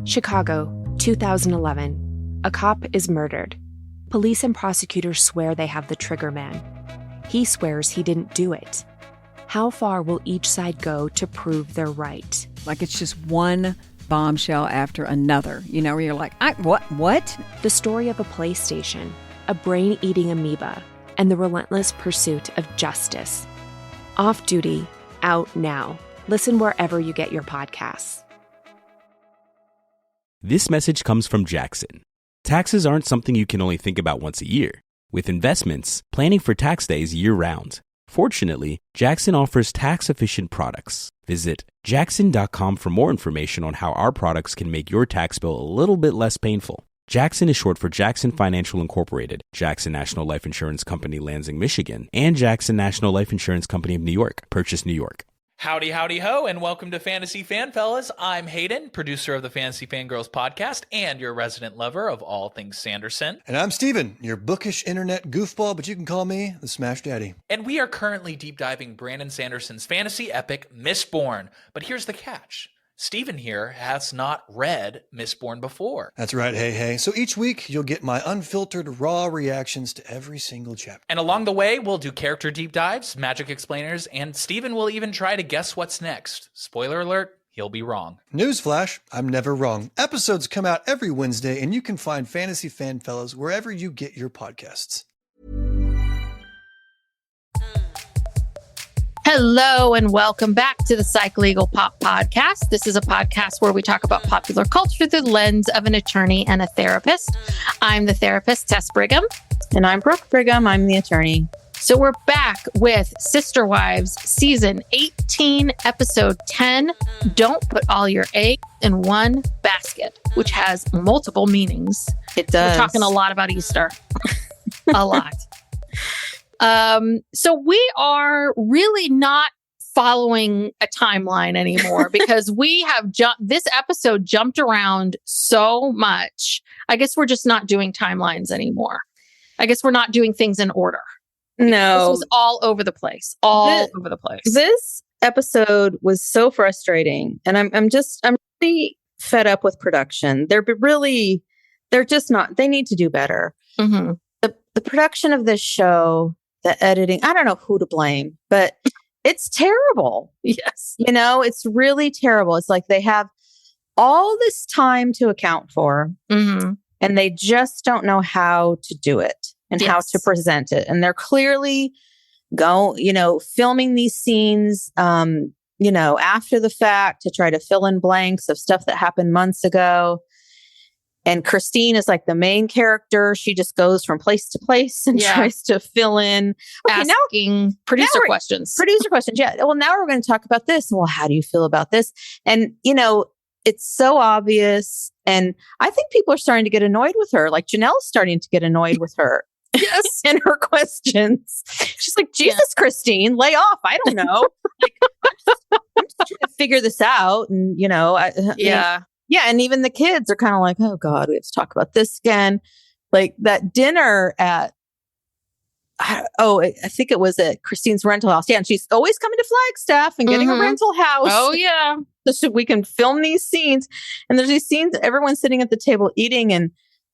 Chicago, 2011. A cop is murdered. Police and prosecutors swear they have the trigger man. He swears he didn't do it. How far will each side go to prove they're right? Like it's just one bombshell after another, where you're like, what? The story of a PlayStation, a brain-eating amoeba, and the relentless pursuit of justice. Off Duty, out now. Listen wherever you get your podcasts. This message comes from Jackson. Taxes aren't something you can only think about once a year. With investments, planning for tax day is year-round. Fortunately, Jackson offers tax-efficient products. Visit jackson.com for more information on how our products can make your tax bill a little bit less painful. Jackson is short for Jackson Financial Incorporated, Jackson National Life Insurance Company, Lansing, Michigan, and Jackson National Life Insurance Company of New York, Purchase, New York. Howdy, howdy, ho, and welcome to Fantasy Fan Fellas. I'm Hayden, producer of the Fantasy Fangirls podcast and your resident lover of all things Sanderson. And I'm Steven, your bookish internet goofball, but you can call me the Smash Daddy. And we are currently deep diving Brandon Sanderson's fantasy epic, Mistborn. But here's the catch. Steven here has not read Mistborn before. That's right, hey. So each week, you'll get my unfiltered, raw reactions to every single chapter. And along the way, we'll do character deep dives, magic explainers, and Steven will even try to guess what's next. Spoiler alert, he'll be wrong. Newsflash, I'm never wrong. Episodes come out every Wednesday, and you can find Fantasy Fan Fellas wherever you get your podcasts. Hello and welcome back to the Psych Legal Pop Podcast. This is a podcast where we talk about popular culture through the lens of an attorney and a therapist. I'm the therapist, Tess Brigham. And I'm Brooke Brigham. I'm the attorney. So we're back with Sister Wives, Season 18, Episode 10, Don't Put All Your Eggs in One Basket, which has multiple meanings. It does. We're talking a lot about Easter. A lot. So we are really not following a timeline anymore because we have this episode jumped around so much. I guess we're just not doing timelines anymore. I guess we're not doing things in order. No. This was all over the place. Over the place. This episode was so frustrating. And I'm really fed up with production. They're just not, they need to do better. Mm-hmm. The production of this show, the editing, I don't know who to blame, but it's terrible. Yes. It's really terrible. It's like they have all this time to account for, mm-hmm. and they just don't know how to do it and how to present it. And they're clearly filming these scenes, after the fact to try to fill in blanks of stuff that happened months ago. And Christine is like the main character. She just goes from place to place and tries to fill in. Asking producer questions. Producer questions, yeah. Well, now we're going to talk about this. Well, how do you feel about this? And, it's so obvious. And I think people are starting to get annoyed with her. Like Janelle's starting to get annoyed with her. Yes. And her questions. She's like, Jesus, Christine, lay off. I don't know. I'm just trying to figure this out. And, Yeah, and even the kids are kind of like, oh, God, we have to talk about this again. Like that dinner at, I think it was at Christine's rental house. Yeah, and she's always coming to Flagstaff and getting a rental house. Oh, yeah. So we can film these scenes. And there's these scenes, everyone's sitting at the table eating, and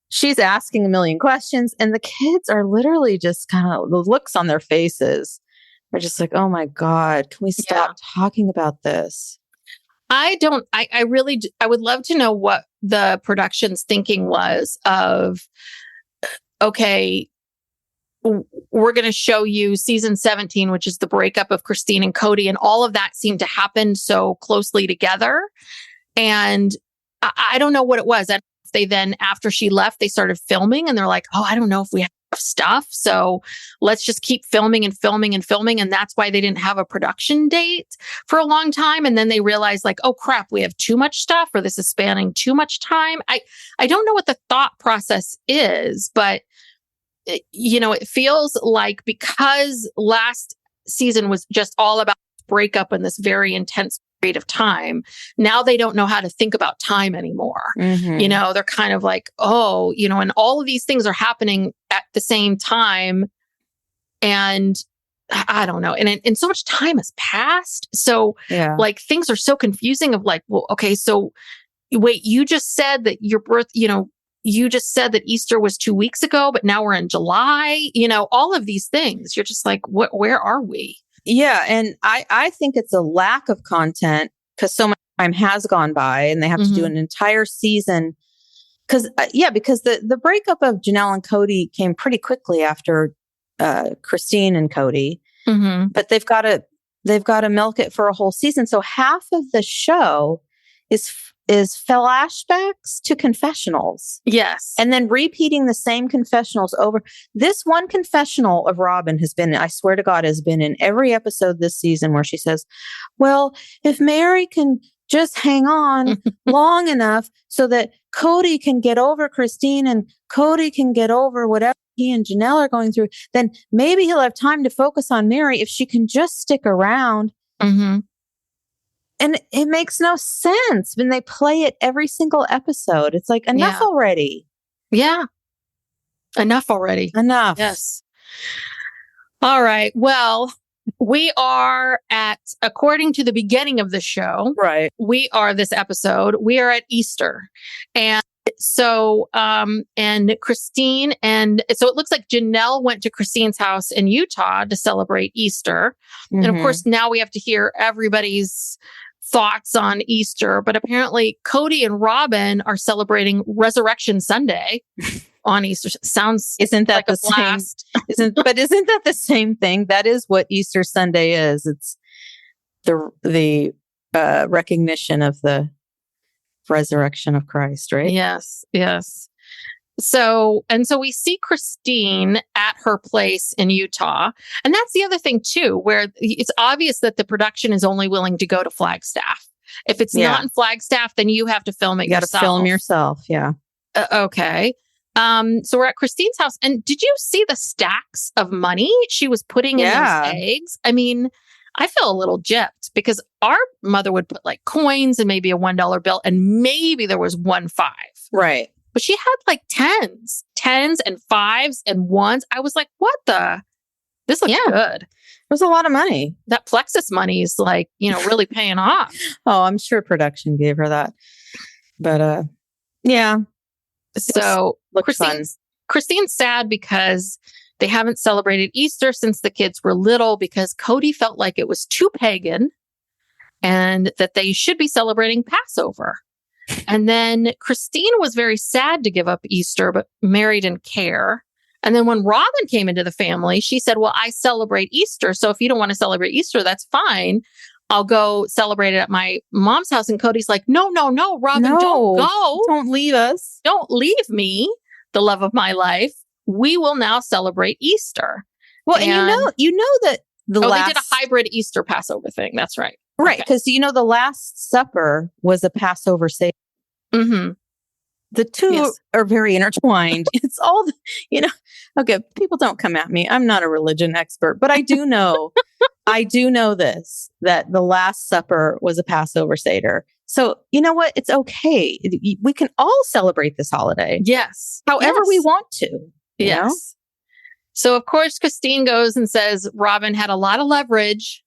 she's asking a million questions. And the kids are literally just kind of, the looks on their faces are just like, oh, my God, can we stop talking about this? I would love to know what the production's thinking was of, okay, we're going to show you season 17, which is the breakup of Christine and Kody, and all of that seemed to happen so closely together. And I don't know what it was. If they then, after she left, they started filming and they're like, oh, I don't know if we have stuff. So let's just keep filming and filming and filming. And that's why they didn't have a production date for a long time. And then they realized like, oh crap, we have too much stuff, or this is spanning too much time. I don't know what the thought process is, but it feels like because last season was just all about breakup in this very intense period of time, now they don't know how to think about time anymore. Mm-hmm. They're kind of like, and all of these things are happening at the same time. And I don't know. And so much time has passed. So like things are so confusing of like, well, okay, so wait, you just said that your birth, you just said that Easter was 2 weeks ago, but now we're in July, all of these things. You're just like, where are we? Yeah. And I think it's a lack of content because so much time has gone by and they have to do an entire season. Because the breakup of Janelle and Kody came pretty quickly after Christine and Kody, but they've got to milk it for a whole season. So half of the show is flashbacks to confessionals. Yes. And then repeating the same confessionals over. This one confessional of Robyn I swear to God, has been in every episode this season where she says, well, if Meri can just hang on long enough so that Kody can get over Christine and Kody can get over whatever he and Janelle are going through, then maybe he'll have time to focus on Meri if she can just stick around. And it makes no sense when they play it every single episode. It's like, enough already. Yeah. Enough already. Enough. Yes. All right. Well, we are according to the beginning of the show, right? This episode, we are at Easter. And so, and Christine, and so it looks like Janelle went to Christine's house in Utah to celebrate Easter. And of course, now we have to hear everybody's thoughts on Easter, but apparently Kody and Robyn are celebrating Resurrection Sunday on Easter. Isn't that like the same? Isn't that the same thing? That is what Easter Sunday is. It's the recognition of the resurrection of Christ, right? Yes, yes. So we see Christine at her place in Utah. And that's the other thing too, where it's obvious that the production is only willing to go to Flagstaff. If it's not in Flagstaff, then you have to film it yourself. You got to film yourself. Yeah. Okay. So we're at Christine's house. And did you see the stacks of money she was putting in those eggs? I mean, I feel a little gypped because our mother would put like coins and maybe a $1 bill and maybe there was 1 $5. Right. But she had like tens and 5s and 1s. I was like, this looks good. It was a lot of money. That Plexus money is like, really paying off. Oh, I'm sure production gave her that. But, yeah. So Christine's sad because they haven't celebrated Easter since the kids were little because Kody felt like it was too pagan and that they should be celebrating Passover. And then Christine was very sad to give up Easter, but Meri didn't care. And then when Robyn came into the family, she said, well, I celebrate Easter. So if you don't want to celebrate Easter, that's fine. I'll go celebrate it at my mom's house. And Cody's like, no, Robyn, don't go. Don't leave us. Don't leave me, the love of my life. We will now celebrate Easter. Well, and you know that they did a hybrid Easter Passover thing. That's right. Right. Because, the Last Supper was a Passover Seder. The two are very intertwined. It's all, okay, people don't come at me. I'm not a religion expert, but I do know, this, that the Last Supper was a Passover Seder. So, you know what? It's okay. We can all celebrate this holiday. Yes. However we want to. You know? So, of course, Christine goes and says Robyn had a lot of leverage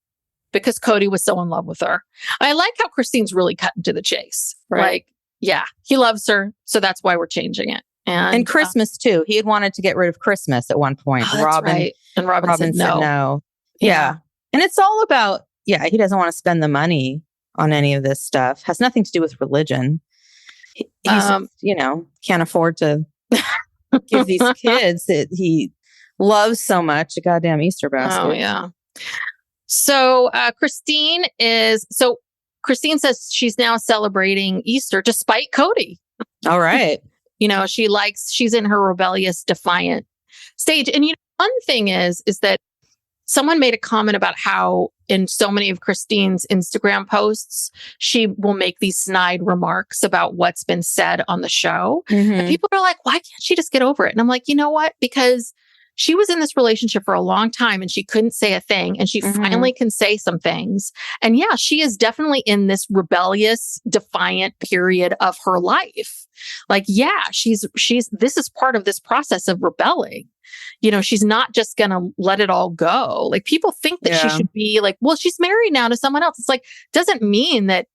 because Kody was so in love with her. I like how Christine's really cutting to the chase. Right. Like, he loves her. So that's why we're changing it. And Christmas, too. He had wanted to get rid of Christmas at one point. Robyn, right. And Robyn said no. Yeah. And it's all about, he doesn't want to spend the money on any of this stuff. Has nothing to do with religion. He's, can't afford to give these kids that he loves so much a goddamn Easter basket. Oh, yeah. So Christine says she's now celebrating Easter despite Kody. All right. She's in her rebellious, defiant stage. And one thing is that someone made a comment about how in so many of Christine's Instagram posts, she will make these snide remarks about what's been said on the show. And people are like, why can't she just get over it? And I'm like, you know what? Because she was in this relationship for a long time and she couldn't say a thing. And she finally can say some things. And she is definitely in this rebellious, defiant period of her life. Like, this is part of this process of rebelling. She's not just going to let it all go. Like, people think that she should be like, well, she's married now to someone else. It's like, doesn't mean that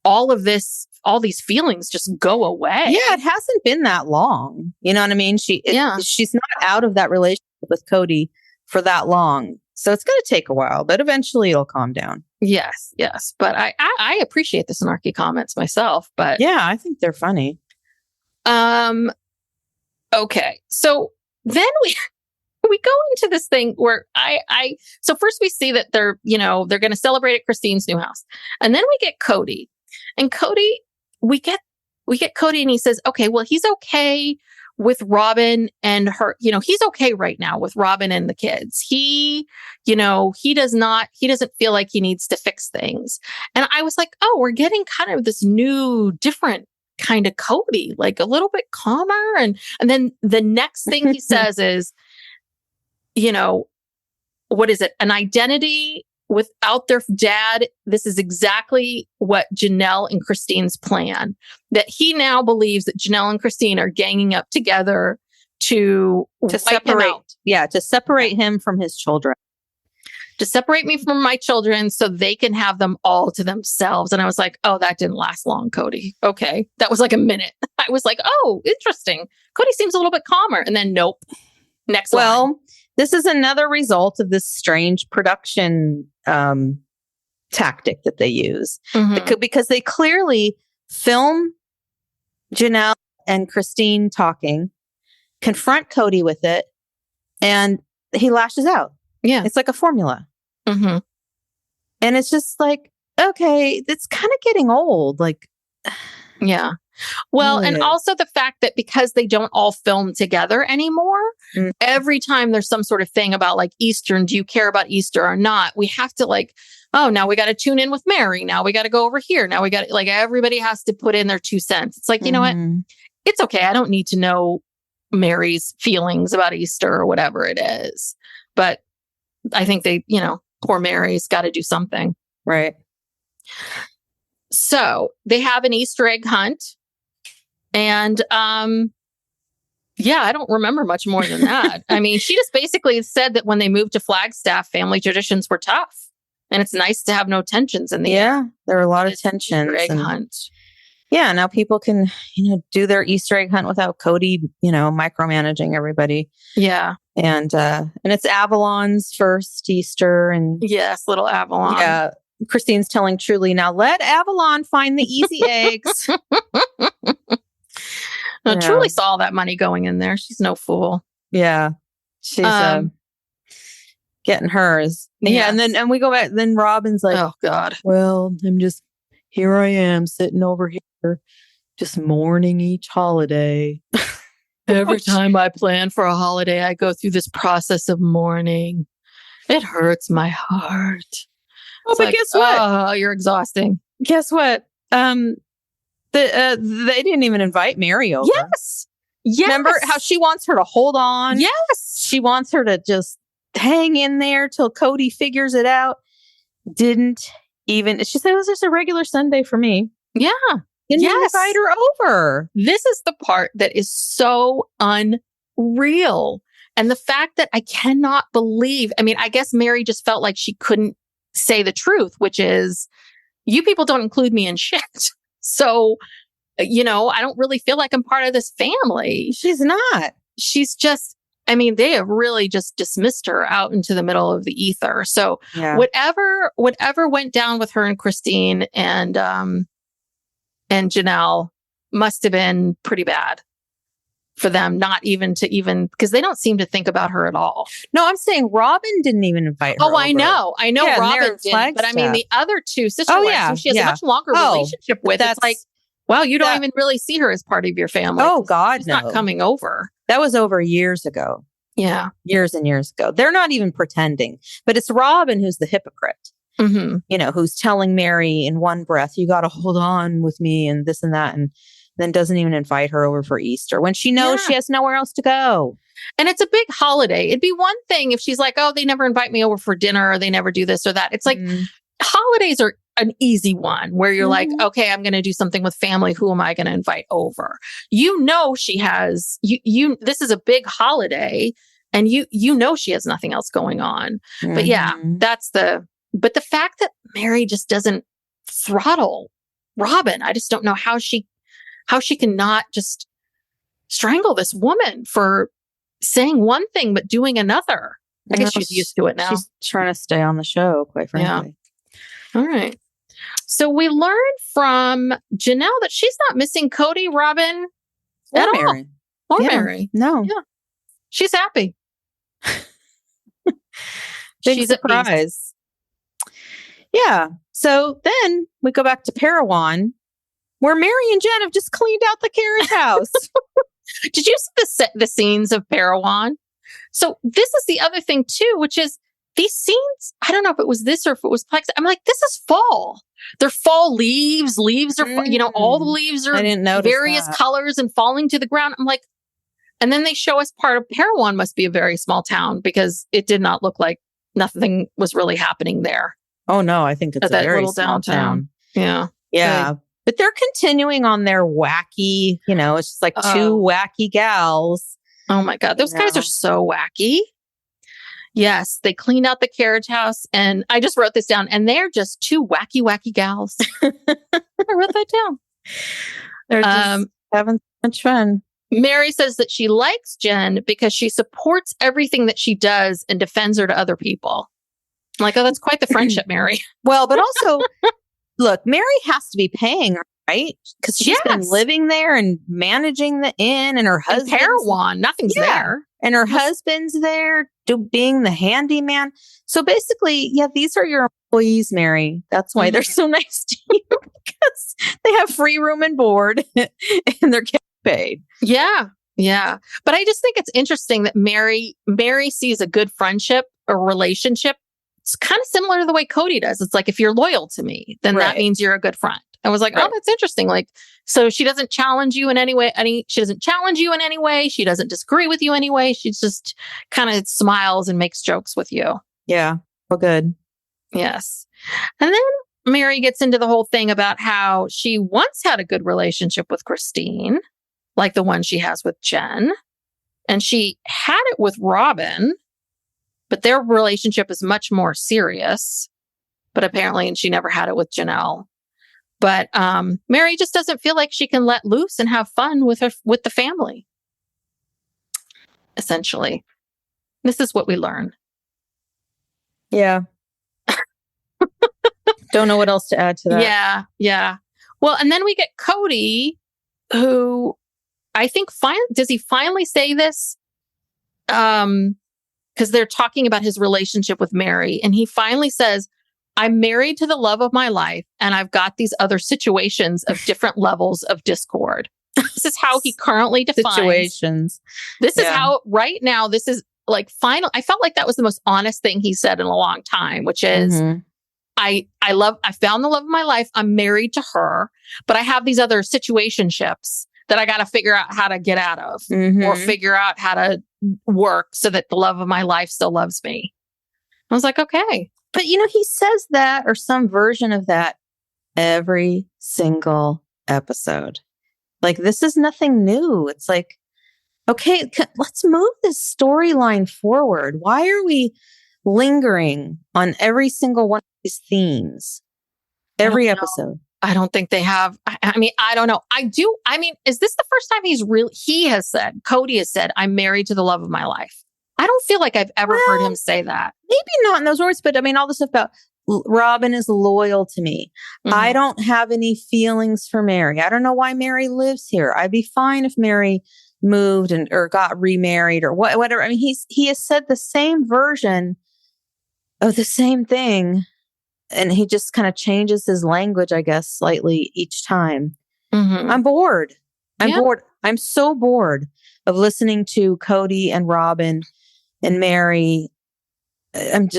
all of this all these feelings just go away. Yeah, it hasn't been that long. You know what I mean? She's not out of that relationship with Kody for that long. So it's going to take a while, but eventually it'll calm down. Yes. But I appreciate the snarky comments myself, but yeah, I think they're funny. Okay. So then we go into this thing where so first we see that they're going to celebrate at Christine's new house. And then we get Kody. And Kody, we get Kody and he says, okay, well, he's okay with Robyn and her, he's okay right now with Robyn and the kids. He doesn't feel like he needs to fix things. And I was like, oh, we're getting kind of this new, different kind of Kody, like a little bit calmer. And then the next thing he says is, what is it? An identity without their dad. This is exactly what Janelle and Christine's plan. That he now believes that Janelle and Christine are ganging up together to separate him out. Yeah, to separate him from his children. To separate me from my children so they can have them all to themselves. And I was like, oh, that didn't last long, Kody. Okay. That was like a minute. I was like, oh, interesting. Kody seems a little bit calmer. And then nope. Next line. Well, this is another result of this strange production tactic that they use. Mm-hmm. Because they clearly film Janelle and Christine talking, confront Kody with it, and he lashes out. Yeah. It's like a formula. Mm-hmm. And it's just like, okay, it's kind of getting old. Like, yeah. Well, and also the fact that because they don't all film together anymore, every time there's some sort of thing about like Easter and do you care about Easter or not, we have to like, oh, now we got to tune in with Meri. Now we got to go over here. Now we got like everybody has to put in their 2 cents. It's like, you know what? It's okay. I don't need to know Meri's feelings about Easter or whatever it is. But I think they, poor Meri's got to do something. Right. So they have an Easter egg hunt. And, I don't remember much more than that. I mean, she just basically said that when they moved to Flagstaff, family traditions were tough. And it's nice to have no tensions in the air. There are a lot of tensions. Easter egg hunt. Yeah, now people can, do their Easter egg hunt without Kody, micromanaging everybody. Yeah. And it's Avalon's first Easter. And yes, little Avalon. Yeah. Christine's telling Truly, now let Avalon find the easy eggs. No, Truly saw all that money going in there. She's no fool. Yeah. She's getting hers. Yes. Yeah. And we go back. Then Robyn's like, oh, God. Well, here I am sitting over here, just mourning each holiday. Every time I plan for a holiday, I go through this process of mourning. It hurts my heart. Oh, but guess what? Oh, you're exhausting. Guess what? They didn't even invite Meri over. Yes. Remember how she wants her to hold on? Yes. She wants her to just hang in there till Kody figures it out. Didn't even. She said it was just a regular Sunday for me. Yeah. Didn't invite her over. This is the part that is so unreal. And the fact that I cannot believe, I guess Meri just felt like she couldn't say the truth, which is, you people don't include me in shit. So, I don't really feel like I'm part of this family. She's not. She's just, they have really just dismissed her out into the middle of the ether. So whatever went down with her and Christine and Janelle must have been pretty bad for them, not even because they don't seem to think about her at all. No, I'm saying Robyn didn't even invite her. Oh, I know. Yeah, Robyn didn't, but the other two sister-wives who she has a much longer relationship with, it's like, wow, you don't even really see her as part of your family. Oh, God, she's not coming over. That was over years ago. Yeah. Years and years ago. They're not even pretending, but it's Robyn who's the hypocrite. Mm-hmm. Who's telling Meri in one breath, you got to hold on with me and this and that. And then doesn't even invite her over for Easter when she knows she has nowhere else to go. And it's a big holiday. It'd be one thing if she's like, oh, they never invite me over for dinner or they never do this or that. It's like holidays are an easy one where you're like, okay, I'm going to do something with family. Who am I going to invite over? She has, this is a big holiday and she has nothing else going on. But but the fact that Meri just doesn't throttle Robyn. I just don't know how she can not just strangle this woman for saying one thing but doing another. I guess she's used to it now. She's trying to stay on the show, quite frankly. Yeah. All right. So we learned from Janelle that she's not missing Kody, Robyn, or Meri. Or Meri. No. Yeah. She's happy. Big surprise. Yeah. So then we go back to Parowan, where Meri and Jen have just cleaned out the carriage house. Did you see the scenes of Parowan? So this is the other thing too, which is these scenes, I don't know if it was this or if it was Plex. I'm like, this is fall. They're fall leaves. Leaves are, all the leaves are various colors and falling to the ground. I'm like, and then they show us part of Parowan must be a very small town because it did not look like nothing was really happening there. Oh no, I think it's a very small town. Yeah. Yeah. But they're continuing on their wacky, it's just like two wacky gals. Oh my God. Those guys are so wacky. Yes. They cleaned out the carriage house and I just wrote this down and they're just two wacky, wacky gals. I wrote that down. They're just having so much fun. Meri says that she likes Jen because she supports everything that she does and defends her to other people. I'm like, oh, that's quite the friendship, Meri. Well, but also, look, Meri has to be paying her, right? Because she's been living there and managing the inn and her husband. Parowan, nothing's there. And her husband's there being the handyman. So basically, these are your employees, Meri. That's why they're so nice to you because they have free room and board and they're getting paid. Yeah. Yeah. But I just think it's interesting that Meri sees a good friendship or relationship. It's kind of similar to the way Kody does. It's like, if you're loyal to me, then that means you're a good friend. I was like, oh, that's interesting. Like, so she doesn't challenge you in any way. She doesn't challenge you in any way. She doesn't disagree with you anyway. She just kind of smiles and makes jokes with you. Yeah. Well, good. Yes. And then Meri gets into the whole thing about how she once had a good relationship with Christine, like the one she has with Jen. And she had it with Robyn, but their relationship is much more serious. But apparently, and she never had it with Janelle. But Meri just doesn't feel like she can let loose and have fun with the family. Essentially, this is what we learn. Yeah. Don't know what else to add to that. Yeah, yeah. Well, and then we get Kody, who I think does he finally say this? Because they're talking about his relationship with Meri, and he finally says, I'm married to the love of my life, and I've got these other situations of different levels of discord. This is how he currently defines situations. This is how right now, this is like final. I felt like that was the most honest thing he said in a long time, which is, I found the love of my life. I'm married to her, but I have these other situationships that I got to figure out how to get out of or figure out how to work so that the love of my life still loves me. I was like, okay. But, he says that or some version of that every single episode. Like, this is nothing new. It's like, okay, let's move this storyline forward. Why are we lingering on every single one of these themes every episode? I don't think they have. I mean, I don't know. Is this the first time Kody has said, I'm married to the love of my life? I don't feel like I've ever heard him say that. Maybe not in those words, but I mean, all the stuff about Robyn is loyal to me. I don't have any feelings for Meri. I don't know why Meri lives here. I'd be fine if Meri moved or got remarried or whatever. I mean, he has said the same version of the same thing, and he just kind of changes his language, I guess, slightly each time. I'm bored. I'm bored. I'm so bored of listening to Kody and Robyn and Meri. It's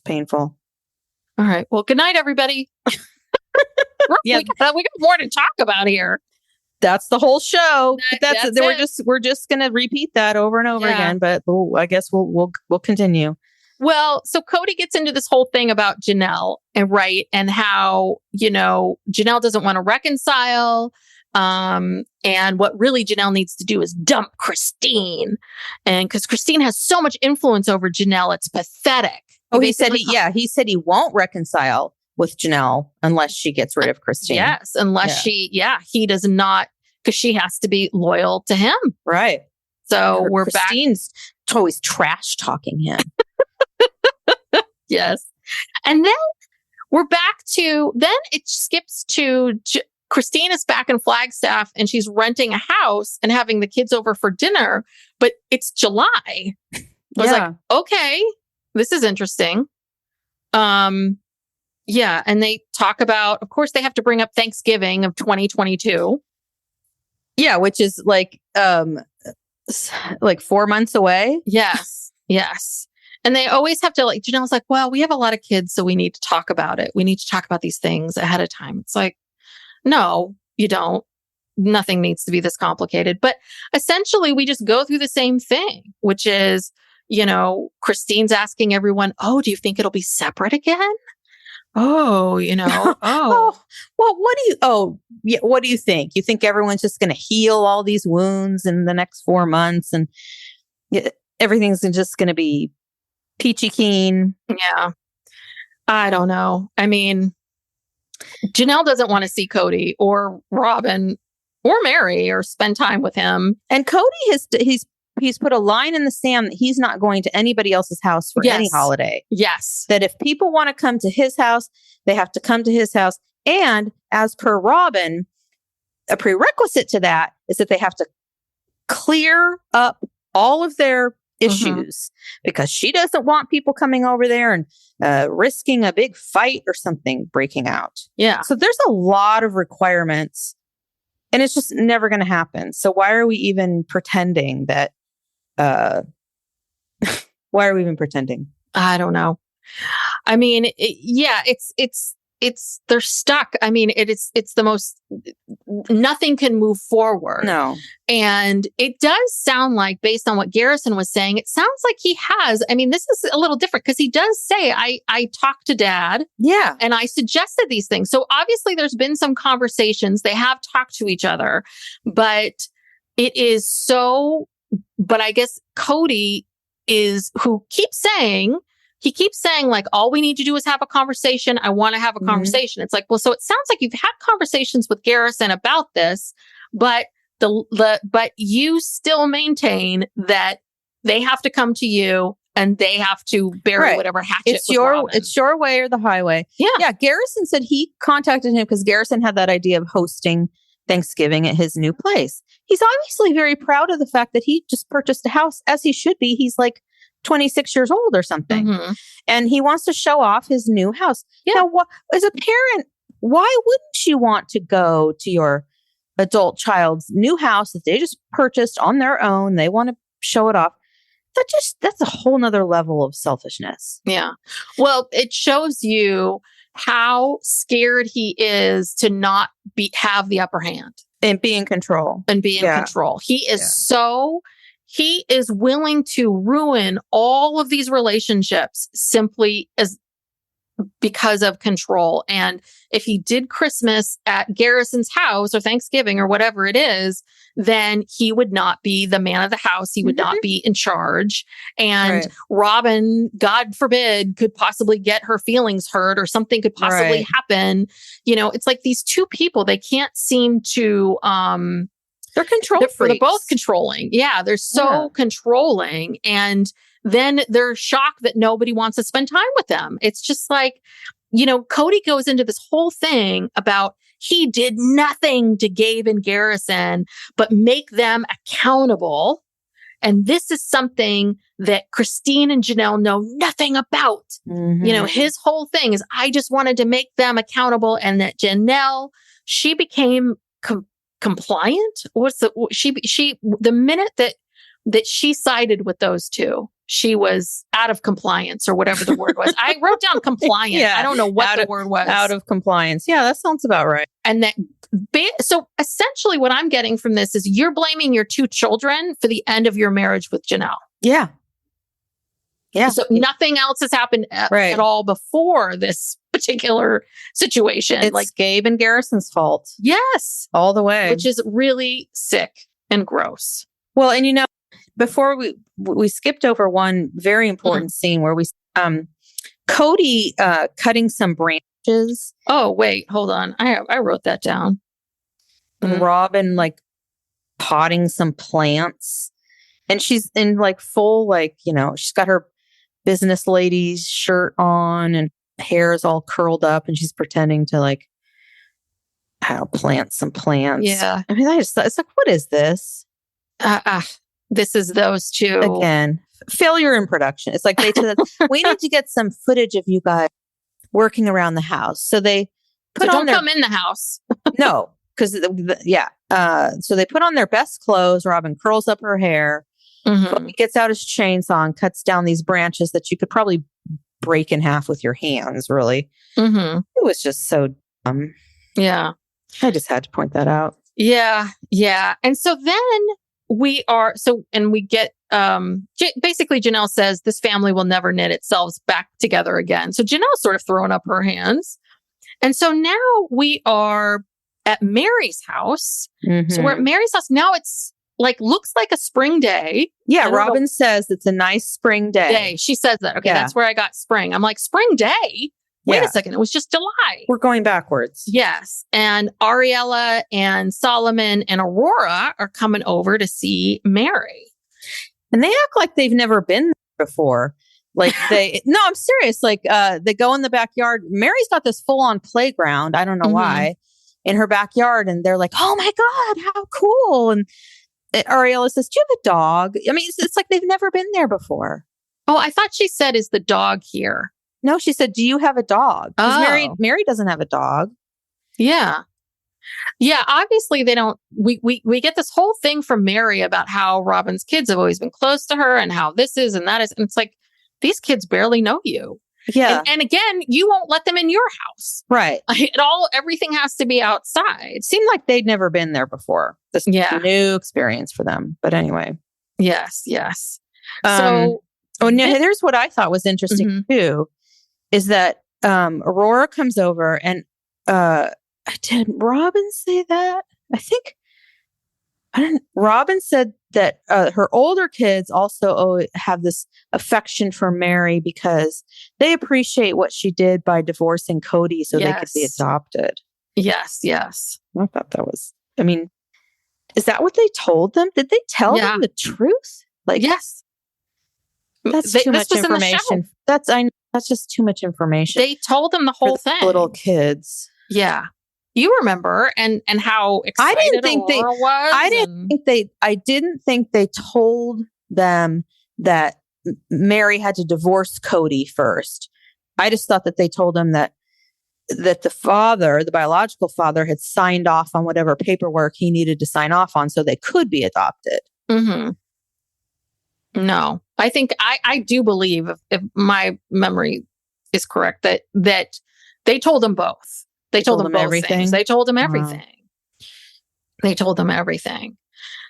painful. All right. Well, good night, everybody. We got more to talk about here. That's the whole show. That's it. We're just going to repeat that over and over again. But I guess we'll continue. Well, so Kody gets into this whole thing about Janelle and how Janelle doesn't want to reconcile. And what really Janelle needs to do is dump Christine. And because Christine has so much influence over Janelle, it's pathetic. Oh, he said he won't reconcile. with Janelle unless she gets rid of Christine. Yes, unless he does not, because she has to be loyal to him. Right. So we're Christine's always trash talking him. Yes. And then we're back to, then it skips to Christine is back in Flagstaff and she's renting a house and having the kids over for dinner, but it's July. I was like, okay, this is interesting. Yeah. And they talk about, of course, they have to bring up Thanksgiving of 2022. Yeah. Which is like 4 months away. Yes. Yes. And they always have to, like, Janelle's like, well, we have a lot of kids, so we need to talk about it. We need to talk about these things ahead of time. It's like, no, you don't. Nothing needs to be this complicated. But essentially, we just go through the same thing, which is, Christine's asking everyone, oh, do you think it'll be separate again? Oh, well, what do you think? You think everyone's just going to heal all these wounds in the next 4 months and everything's just going to be peachy keen? Yeah. I don't know. I mean, Janelle doesn't want to see Kody or Robyn or Meri or spend time with him. And Kody he's put a line in the sand that he's not going to anybody else's house for any holiday. Yes. That if people want to come to his house, they have to come to his house. And as per Robyn, a prerequisite to that is that they have to clear up all of their issues because she doesn't want people coming over there and risking a big fight or something breaking out. Yeah. So there's a lot of requirements and it's just never going to happen. So why are we even pretending that? Why are we even pretending? I don't know. I mean, they're stuck. I mean, it's the most, nothing can move forward. No. And it does sound like, based on what Garrison was saying, it sounds like he has, I mean, this is a little different because he does say, I talked to Dad. Yeah. And I suggested these things. So obviously there's been some conversations. They have talked to each other, but it is so, but I guess Kody keeps saying, like, all we need to do is have a conversation. I want to have a conversation. It's like, well, so it sounds like you've had conversations with Garrison about this, but but you still maintain that they have to come to you and they have to bury whatever hatchet. It's your way or the highway. Yeah. Yeah. Garrison said he contacted him because Garrison had that idea of hosting Thanksgiving at his new place. He's obviously very proud of the fact that he just purchased a house, as he should be. He's like 26 years old or something. And he wants to show off his new house. Yeah. Now, as a parent, why wouldn't you want to go to your adult child's new house that they just purchased on their own? They want to show it off. That's a whole nother level of selfishness. Yeah. Well, it shows you how scared he is to not have the upper hand. And be in control. He is willing to ruin all of these relationships simply because of control. And if he did Christmas at Garrison's house or Thanksgiving or whatever it is, then he would not be the man of the house. He would not be in charge. And Robyn, God forbid, could possibly get her feelings hurt or something could possibly happen. It's like these two people, they can't seem to, they're control freaks. They're both controlling. Yeah, they're so controlling. And then they're shocked that nobody wants to spend time with them. It's just like, Kody goes into this whole thing about he did nothing to Gabe and Garrison, but make them accountable. And this is something that Christine and Janelle know nothing about. His whole thing is, I just wanted to make them accountable. And that Janelle, she became compliant. The minute that she sided with those two, she was out of compliance or whatever the word was. I wrote down compliant. Yeah, I don't know what the word was. Out of compliance. Yeah, that sounds about right. And so essentially what I'm getting from this is you're blaming your two children for the end of your marriage with Janelle. Yeah. Yeah. So nothing else has happened at all before this particular situation. It's like Gabe and Garrison's fault. Yes. All the way. Which is really sick and gross. Well, and before we skipped over one very important scene where we Kody cutting some branches Oh, wait, hold on. I wrote that down. And Robyn like potting some plants. And she's in like full, like, she's got her business lady's shirt on and hair is all curled up and she's pretending to like, plant some plants. Yeah. I mean, it's like, what is this? This is those two. Again, failure in production. It's like they said, we need to get some footage of you guys working around the house. So they put on come in the house. No, because so they put on their best clothes. Robyn curls up her hair. Mm-hmm. He gets out his chainsaw and cuts down these branches that you could probably break in half with your hands, really. Mm-hmm. It was just so dumb. Yeah. I just had to point that out. Yeah. Yeah. And so then we get, basically Janelle says this family will never knit itself back together again. So Janelle's sort of throwing up her hands. And so now we are at Meri's house. Mm-hmm. So we're at Meri's house. Now it's like, looks like a spring day. Yeah. Robyn says it's a nice spring day. She says that. Okay. Yeah. That's where I got spring. I'm like, spring day? Wait a second. It was just July. We're going backwards. Yes. And Ariella and Solomon and Aurora are coming over to see Meri. And they act like they've never been there before. Like no, I'm serious. Like, they go in the backyard. Meri's got this full on playground. I don't know why in her backyard. And they're like, oh my God, how cool. And Ariella says, do you have a dog? I mean, it's like they've never been there before. Oh, I thought she said, is the dog here? No, she said, do you have a dog? Because Meri doesn't have a dog. Yeah. Yeah. Obviously they don't, we get this whole thing from Meri about how Robyn's kids have always been close to her and how this is and that is. And it's like, these kids barely know you. Yeah. And again, you won't let them in your house. Right. Everything has to be outside. It seemed like they'd never been there before. This new experience for them. But anyway. Yes. Yes. Here's what I thought was interesting too, is that Aurora comes over and did Robyn say that? Robyn said that her older kids also have this affection for Meri because they appreciate what she did by divorcing Kody so they could be adopted. Yes, yes. I thought that was, is that what they told them? Did they tell them the truth? Like, yes. That's too much information. That's just too much information. They told them the whole thing. Little kids. Yeah. You remember and how excited Aurora was. I didn't think they told them that Meri had to divorce Kody first. I just thought that they told them that the biological father, had signed off on whatever paperwork he needed to sign off on so they could be adopted. Mm-hmm. No, I think I do believe, if my memory is correct, that they told them both. They told them both everything. Things. They told them everything. Wow. They told them everything.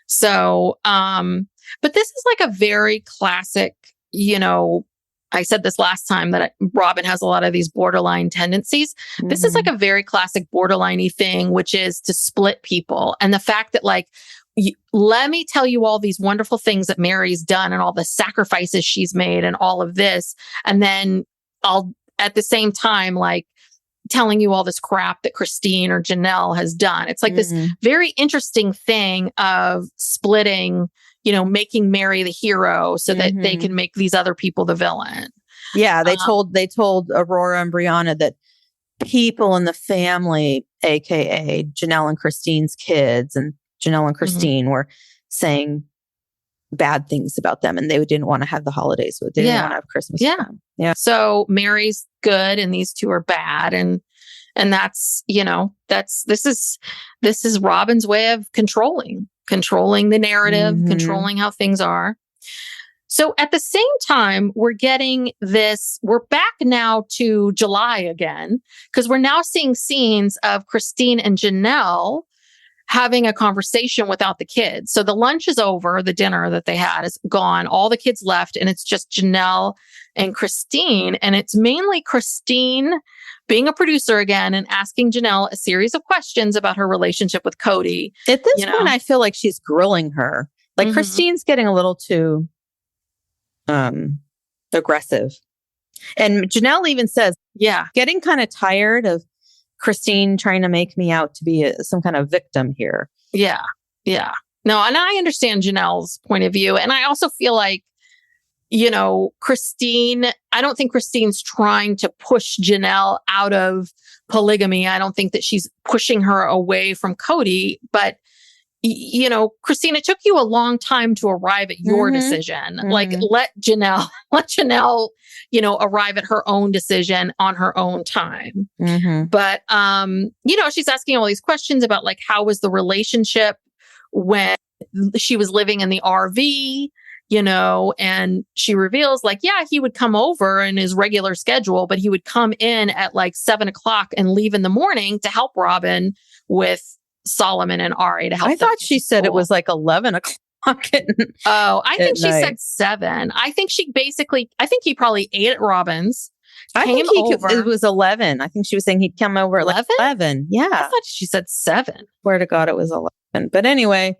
So, but this is like a very classic, I said this last time that Robyn has a lot of these borderline tendencies. Mm-hmm. This is like a very classic borderline-y thing, which is to split people. And the fact that let me tell you all these wonderful things that Meri's done and all the sacrifices she's made and all of this. And then I'll, at the same time, telling you all this crap that Christine or Janelle has done. It's like this very interesting thing of splitting, making Meri the hero so that they can make these other people the villain. Yeah. They told Aurora and Brianna that people in the family, AKA Janelle and Christine's kids, and Janelle and Christine were saying bad things about them, and they didn't want to have the holidays. So they didn't want to have Christmas. Yeah. So Meri's good and these two are bad. And that's, this is Robyn's way of controlling the narrative, controlling how things are. So at the same time, we're back now to July again, because we're now seeing scenes of Christine and Janelle having a conversation without the kids. So the lunch is over, the dinner that they had is gone, all the kids left, and it's just Janelle and Christine. And it's mainly Christine being a producer again and asking Janelle a series of questions about her relationship with Kody. At this point, I feel like she's grilling her. Like Christine's getting a little too aggressive. And Janelle even says, yeah, getting kind of tired of Christine trying to make me out to be some kind of victim here. Yeah. Yeah. No, and I understand Janelle's point of view. And I also feel like, Christine, I don't think Christine's trying to push Janelle out of polygamy. I don't think that she's pushing her away from Kody, but Christine, it took you a long time to arrive at your decision. Like, let Janelle, arrive at her own decision on her own time. But, she's asking all these questions about like, how was the relationship when she was living in the RV, and she reveals like, yeah, he would come over in his regular schedule, but he would come in at like 7:00 and leave in the morning to help Robyn with Solomon and Ari to help. I thought she said it was like 11:00. I think she said 7. I think he probably ate at Robyn's. I think it was 11. I think she was saying he'd come over at 11. Yeah. I thought she said 7. Swear to God, it was 11. But anyway,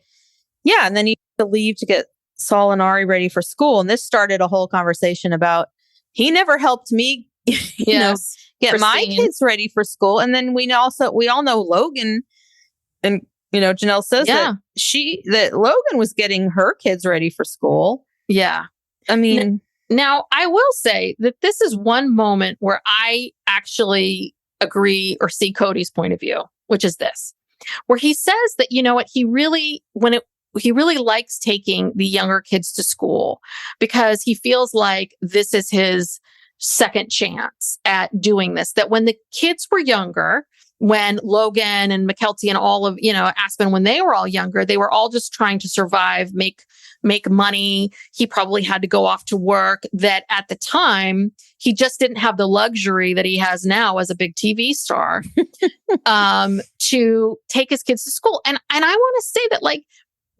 yeah. And then he had to leave to get Saul and Ari ready for school. And this started a whole conversation about he never helped me, get Christine. My kids ready for school. And then we all know Logan. And, Janelle says that Logan was getting her kids ready for school. Yeah. I mean, now I will say that this is one moment where I actually agree or see Kody's point of view, which is this, where he says that, he really likes taking the younger kids to school because he feels like this is his second chance at doing this, that when the kids were younger, when Logan and McKelty and all of, Aspen, when they were all younger, they were all just trying to survive, make money. He probably had to go off to work, that at the time, he just didn't have the luxury that he has now as a big TV star, to take his kids to school. And I want to say that, like,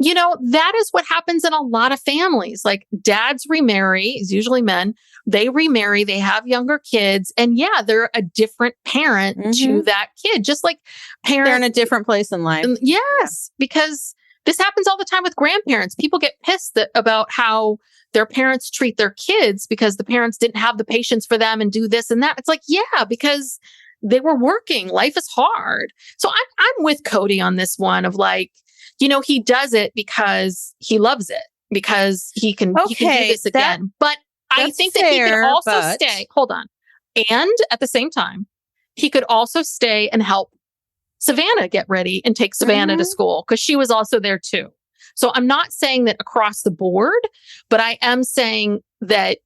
that is what happens in a lot of families. Like, dads remarry, it's usually men. They remarry, they have younger kids. And yeah, they're a different parent to that kid. Just like parents. They're in a different place in life. Yes, because this happens all the time with grandparents. People get pissed about how their parents treat their kids because the parents didn't have the patience for them and do this and that. It's like, yeah, because they were working. Life is hard. So I'm with Kody on this one of like, he does it because he loves it, because he can do this again. But I think that he could also stay. Hold on. And at the same time, he could also stay and help Savannah get ready and take Savannah to school, because she was also there too. So I'm not saying that across the board, but I am saying that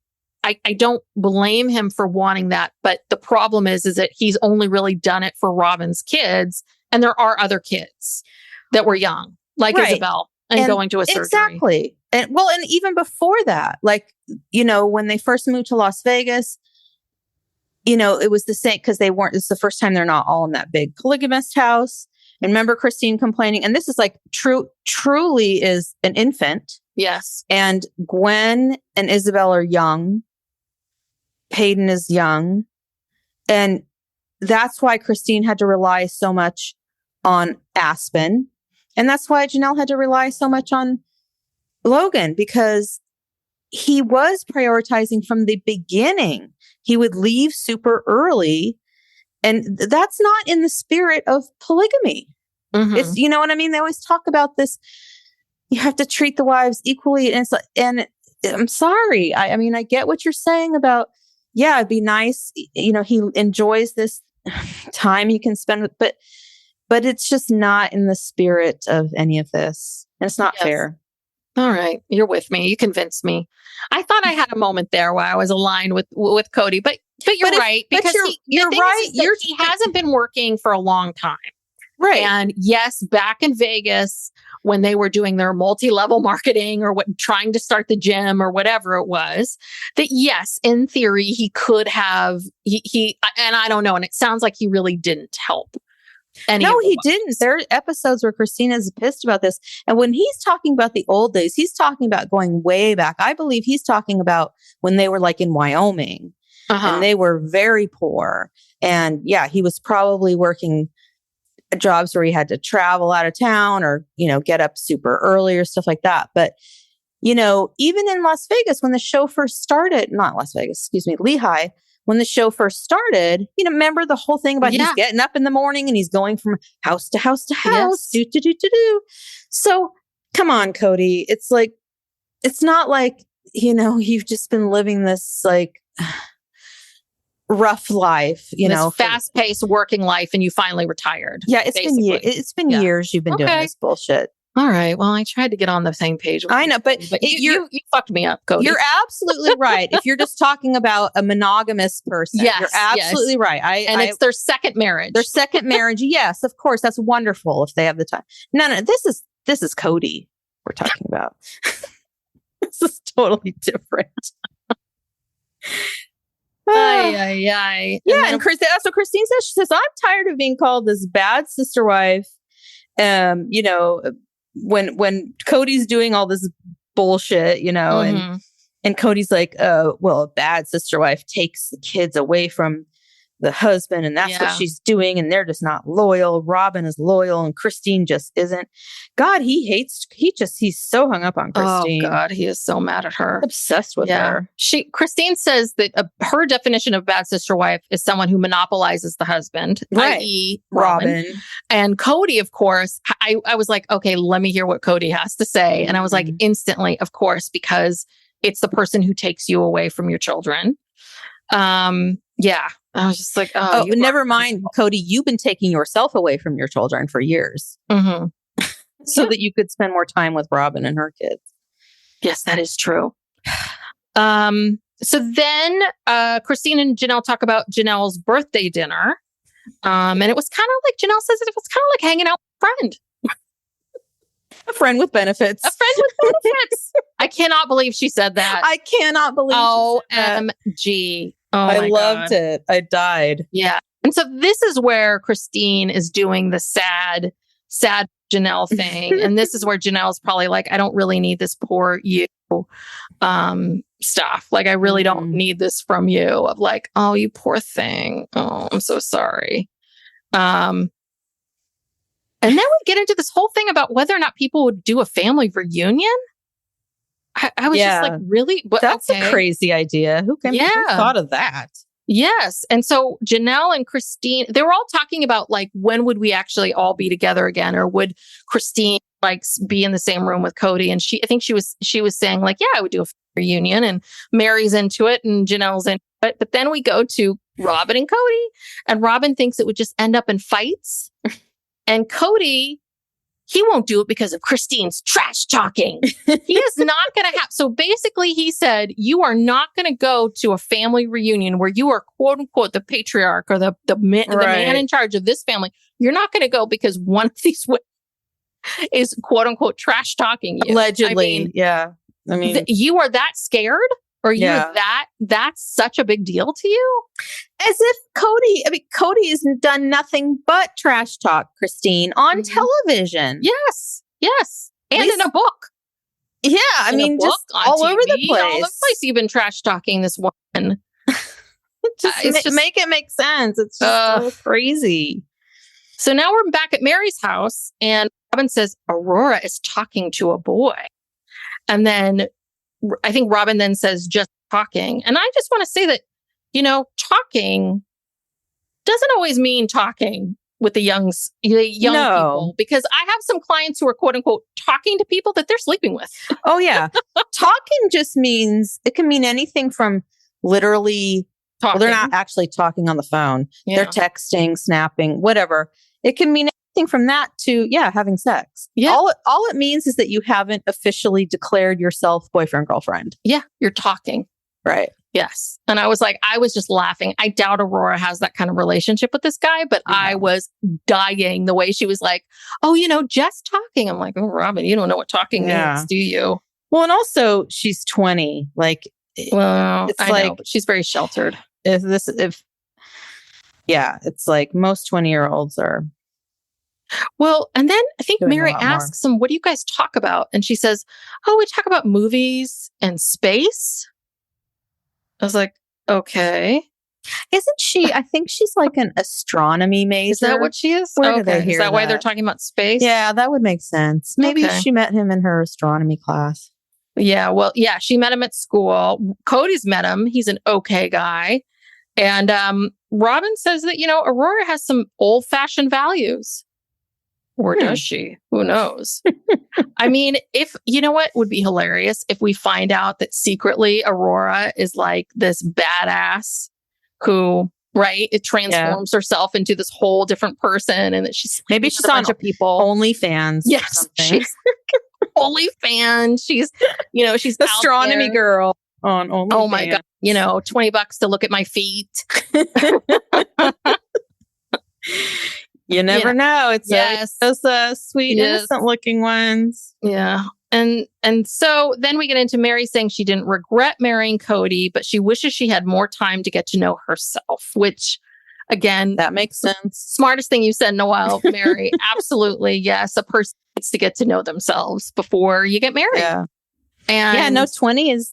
I don't blame him for wanting that. But the problem is that he's only really done it for Robyn's kids. And there are other kids that were young, like Isabel, and going to a surgery. Exactly. And even before that, like, when they first moved to Las Vegas, it was the same, because it's the first time they're not all in that big polygamist house. And remember Christine complaining, and this is like truly is an infant. Yes. And Gwen and Isabel are young. Peyton is young. And that's why Christine had to rely so much on Aspen. And that's why Janelle had to rely so much on Logan, because he was prioritizing from the beginning. He would leave super early. And that's not in the spirit of polygamy. It's, you know what I mean? They always talk about this. You have to treat the wives equally. And I'm sorry. I mean, I get what you're saying about, yeah, it'd be nice. He enjoys this time he can spend with, but it's just not in the spirit of any of this. And it's not fair. All right. You're with me. You convinced me. I thought I had a moment there where I was aligned with Kody, but you're right. Because you're right. He hasn't been working for a long time. Right. And yes, back in Vegas, when they were doing their multi-level marketing or trying to start the gym or whatever it was, that yes, in theory, he could have, and I don't know. And it sounds like he really didn't help. No, he didn't. There are episodes where Christina's pissed about this. And when he's talking about the old days, he's talking about going way back. I believe he's talking about when they were like in Wyoming and they were very poor. And yeah, he was probably working jobs where he had to travel out of town or, get up super early or stuff like that. But even in Las Vegas, when the show first started, not Las Vegas, excuse me, Lehigh, when the show first started, remember the whole thing about he's getting up in the morning and he's going from house to house to house. Do. So come on, Kody. It's like, it's not like, you've just been living this like rough life, this fast-paced working life, and you finally retired. Yeah, it's been years you've been doing this bullshit. All right. Well, I tried to get on the same page. I know, but you fucked me up, Kody. You're absolutely right. If you're just talking about a monogamous person, you're absolutely right. It's their second marriage. Their second marriage. Yes, of course. That's wonderful if they have the time. No. This is Kody we're talking about. This is totally different. Yeah, and that's what Christine says. She says, "I'm tired of being called this bad sister wife." When Kody's doing all this bullshit, and Kody's like, well, a bad sister wife takes the kids away from the husband, and that's what she's doing, and they're just not loyal. Robyn is loyal, and Christine just isn't. God, he's so hung up on Christine. Oh God, he is so mad at her. Obsessed with her. Christine says that her definition of bad sister wife is someone who monopolizes the husband, i.e. Robyn. And Kody, of course, I was like, okay, let me hear what Kody has to say. And I was like, instantly, of course, because it's the person who takes you away from your children. I was just like, never mind, Kody, you've been taking yourself away from your children for years. So that you could spend more time with Robyn and her kids. Yes, that is true. So then Christine and Janelle talk about Janelle's birthday dinner. And it was kind of like, Janelle says it was kind of like hanging out with a friend. A friend with benefits. A friend with benefits. I cannot believe she said that. I cannot believe OMG. I loved it. I died. Yeah. And so this is where Christine is doing the sad Janelle thing. And this is where Janelle's probably like, I don't really need this poor you stuff. Like, I really don't need this from you. Of like, oh, you poor thing. Oh, I'm so sorry. And then we get into this whole thing about whether or not people would do a family reunion. I was just like, really? But that's a crazy idea. Who thought of that? Yes. And so Janelle and Christine, they were all talking about like, when would we actually all be together again? Or would Christine like be in the same room with Kody? And I think she was saying like, yeah, I would do a reunion, and Meri's into it and Janelle's into it. But then we go to Robyn and Kody, and Robyn thinks it would just end up in fights. And Kody, he won't do it because of Christine's trash talking. He is not going to have. So basically, he said, you are not going to go to a family reunion where you are, quote unquote, the patriarch or the man in charge of this family. You're not going to go because one of these women is, quote unquote, trash talking you. Allegedly. I mean, you are that scared? Or you're that's such a big deal to you? As if Kody has done nothing but trash talk Christine on television. Yes. And in a book. Yeah. I mean, just all TV, over the place. All over the place. You've been trash talking this woman. just make it make sense. It's just so crazy. So now we're back at Meri's house, and Robyn says Aurora is talking to a boy. And then I think Robyn then says just talking. And I just want to say that, talking doesn't always mean talking with the young people, because I have some clients who are, quote unquote, talking to people that they're sleeping with. Oh, yeah. Talking just means, it can mean anything from literally talking. Well, they're not actually talking on the phone. Yeah. They're texting, snapping, whatever. It can mean anything from that to, having sex. Yeah. All it means is that you haven't officially declared yourself boyfriend, girlfriend. Yeah. You're talking. Right. Yes. And I was just laughing. I doubt Aurora has that kind of relationship with this guy, but I was dying the way she was like, oh, just talking. I'm like, oh, Robyn, you don't know what talking means, do you? Well, and also she's 20. Like, well, it's but she's very sheltered. It's like most 20-year-olds are. Well, and then I think Meri asks him, what do you guys talk about? And she says, oh, we talk about movies and space. I was like, okay. Isn't she? I think she's like an astronomy major. Is that what she is? Where do they hear Is that why they're talking about space? Yeah, that would make sense. Maybe she met him in her astronomy class. Yeah, well, yeah, she met him at school. Kody's met him. He's an okay guy. And Robyn says that, Aurora has some old-fashioned values. Or does she? Who knows? I mean, you know what would be hilarious? If we find out that secretly Aurora is like this badass who, right, it transforms herself into this whole different person, and that she's maybe she's a on bunch of people. OnlyFans. Yes, she's OnlyFans. She's, she's astronomy girl on OnlyFans. Oh my God. $20 to look at my feet. You never know. It's those sweet, innocent looking ones. Yeah. And so then we get into Meri saying she didn't regret marrying Kody, but she wishes she had more time to get to know herself, which, again, that makes sense. Smartest thing you said in a while, Meri. Absolutely. Yes. A person needs to get to know themselves before you get married. Yeah. And 20 is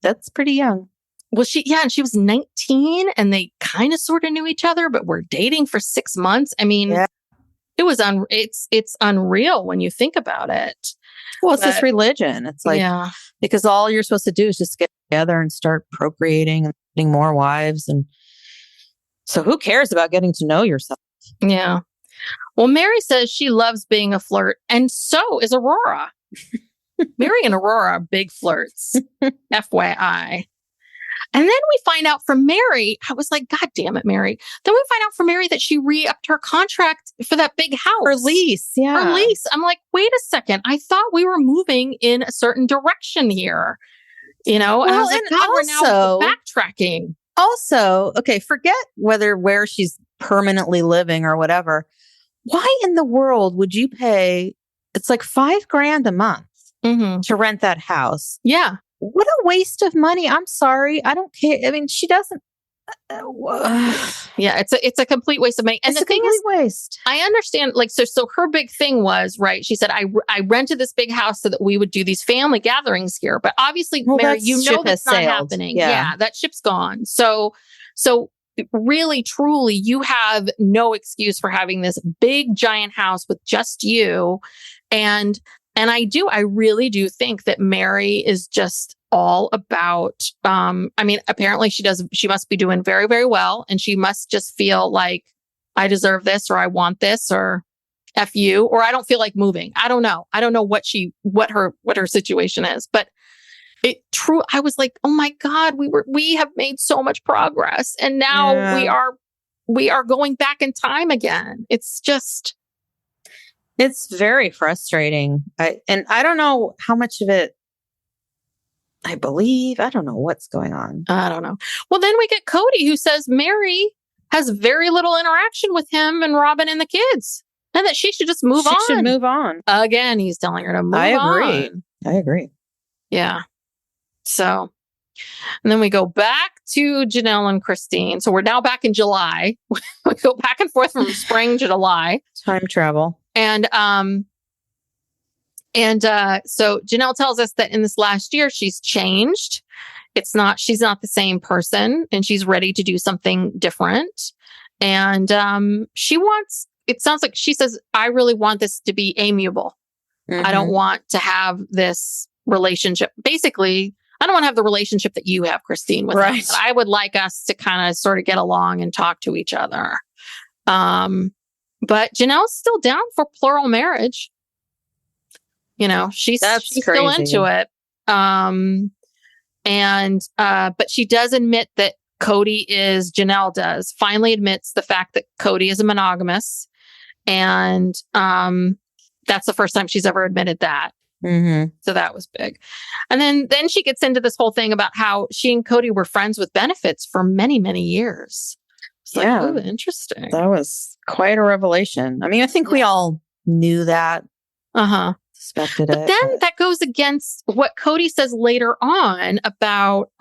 that's pretty young. Well, and she was 19 and they kind of sort of knew each other, but were dating for 6 months. I mean, it was it's unreal when you think about it. Well, it's this religion. It's like, because all you're supposed to do is just get together and start procreating and getting more wives. And so who cares about getting to know yourself? Yeah. Well, Meri says she loves being a flirt, and so is Aurora. Meri and Aurora are big flirts, FYI. And then we find out from Meri, I was like, God damn it, Meri. Then we find out from Meri that she re-upped her contract for that big house. Her lease, yeah. Her lease. I'm like, wait a second. I thought we were moving in a certain direction here. And I was like, God, we're now backtracking. Also, okay, forget where she's permanently living or whatever. Why in the world would you pay, it's like $5,000 a month to rent that house? Yeah. What a waste of money. I'm sorry. I don't care. I mean, she doesn't. Yeah, it's a complete waste of money. And it's the thing is, waste. I understand, like, so her big thing was, right, she said, I rented this big house so that we would do these family gatherings here. But obviously, Meri, that's not happening. Yeah, that ship's gone. So really, truly, you have no excuse for having this big, giant house with just you. And I really do think that Meri is just all about, apparently she must be doing very, very well. And she must just feel like I deserve this, or I want this, or F you, or I don't feel like moving. I don't know. I don't know what her situation is, but I was like, oh my God, we have made so much progress. And now we are going back in time again. It's very frustrating. I don't know how much of it I believe. I don't know what's going on. I don't know. Well, then we get Kody, who says Meri has very little interaction with him and Robyn and the kids, and that she should just move on. She should move on. Again, he's telling her to move on. I agree. Yeah. So, and then we go back to Janelle and Christine. So we're now back in July. We go back and forth from spring to July. Time travel. And so Janelle tells us that in this last year, she's changed. She's not the same person, and she's ready to do something different. And it sounds like she says, I really want this to be amiable. I don't want to have this relationship. Basically, I don't want to have the relationship that you have, Christine, with him. I would like us to kind of sort of get along and talk to each other. But Janelle's still down for plural marriage. She's still into it. But she does admit that Janelle finally admits the fact that Kody is a monogamous. And that's the first time she's ever admitted that. So that was big. And then she gets into this whole thing about how she and Kody were friends with benefits for many, many years. It's like, ooh, interesting. That was quite a revelation. I mean, I think we all knew that. Suspected it. But then that goes against what Kody says later on about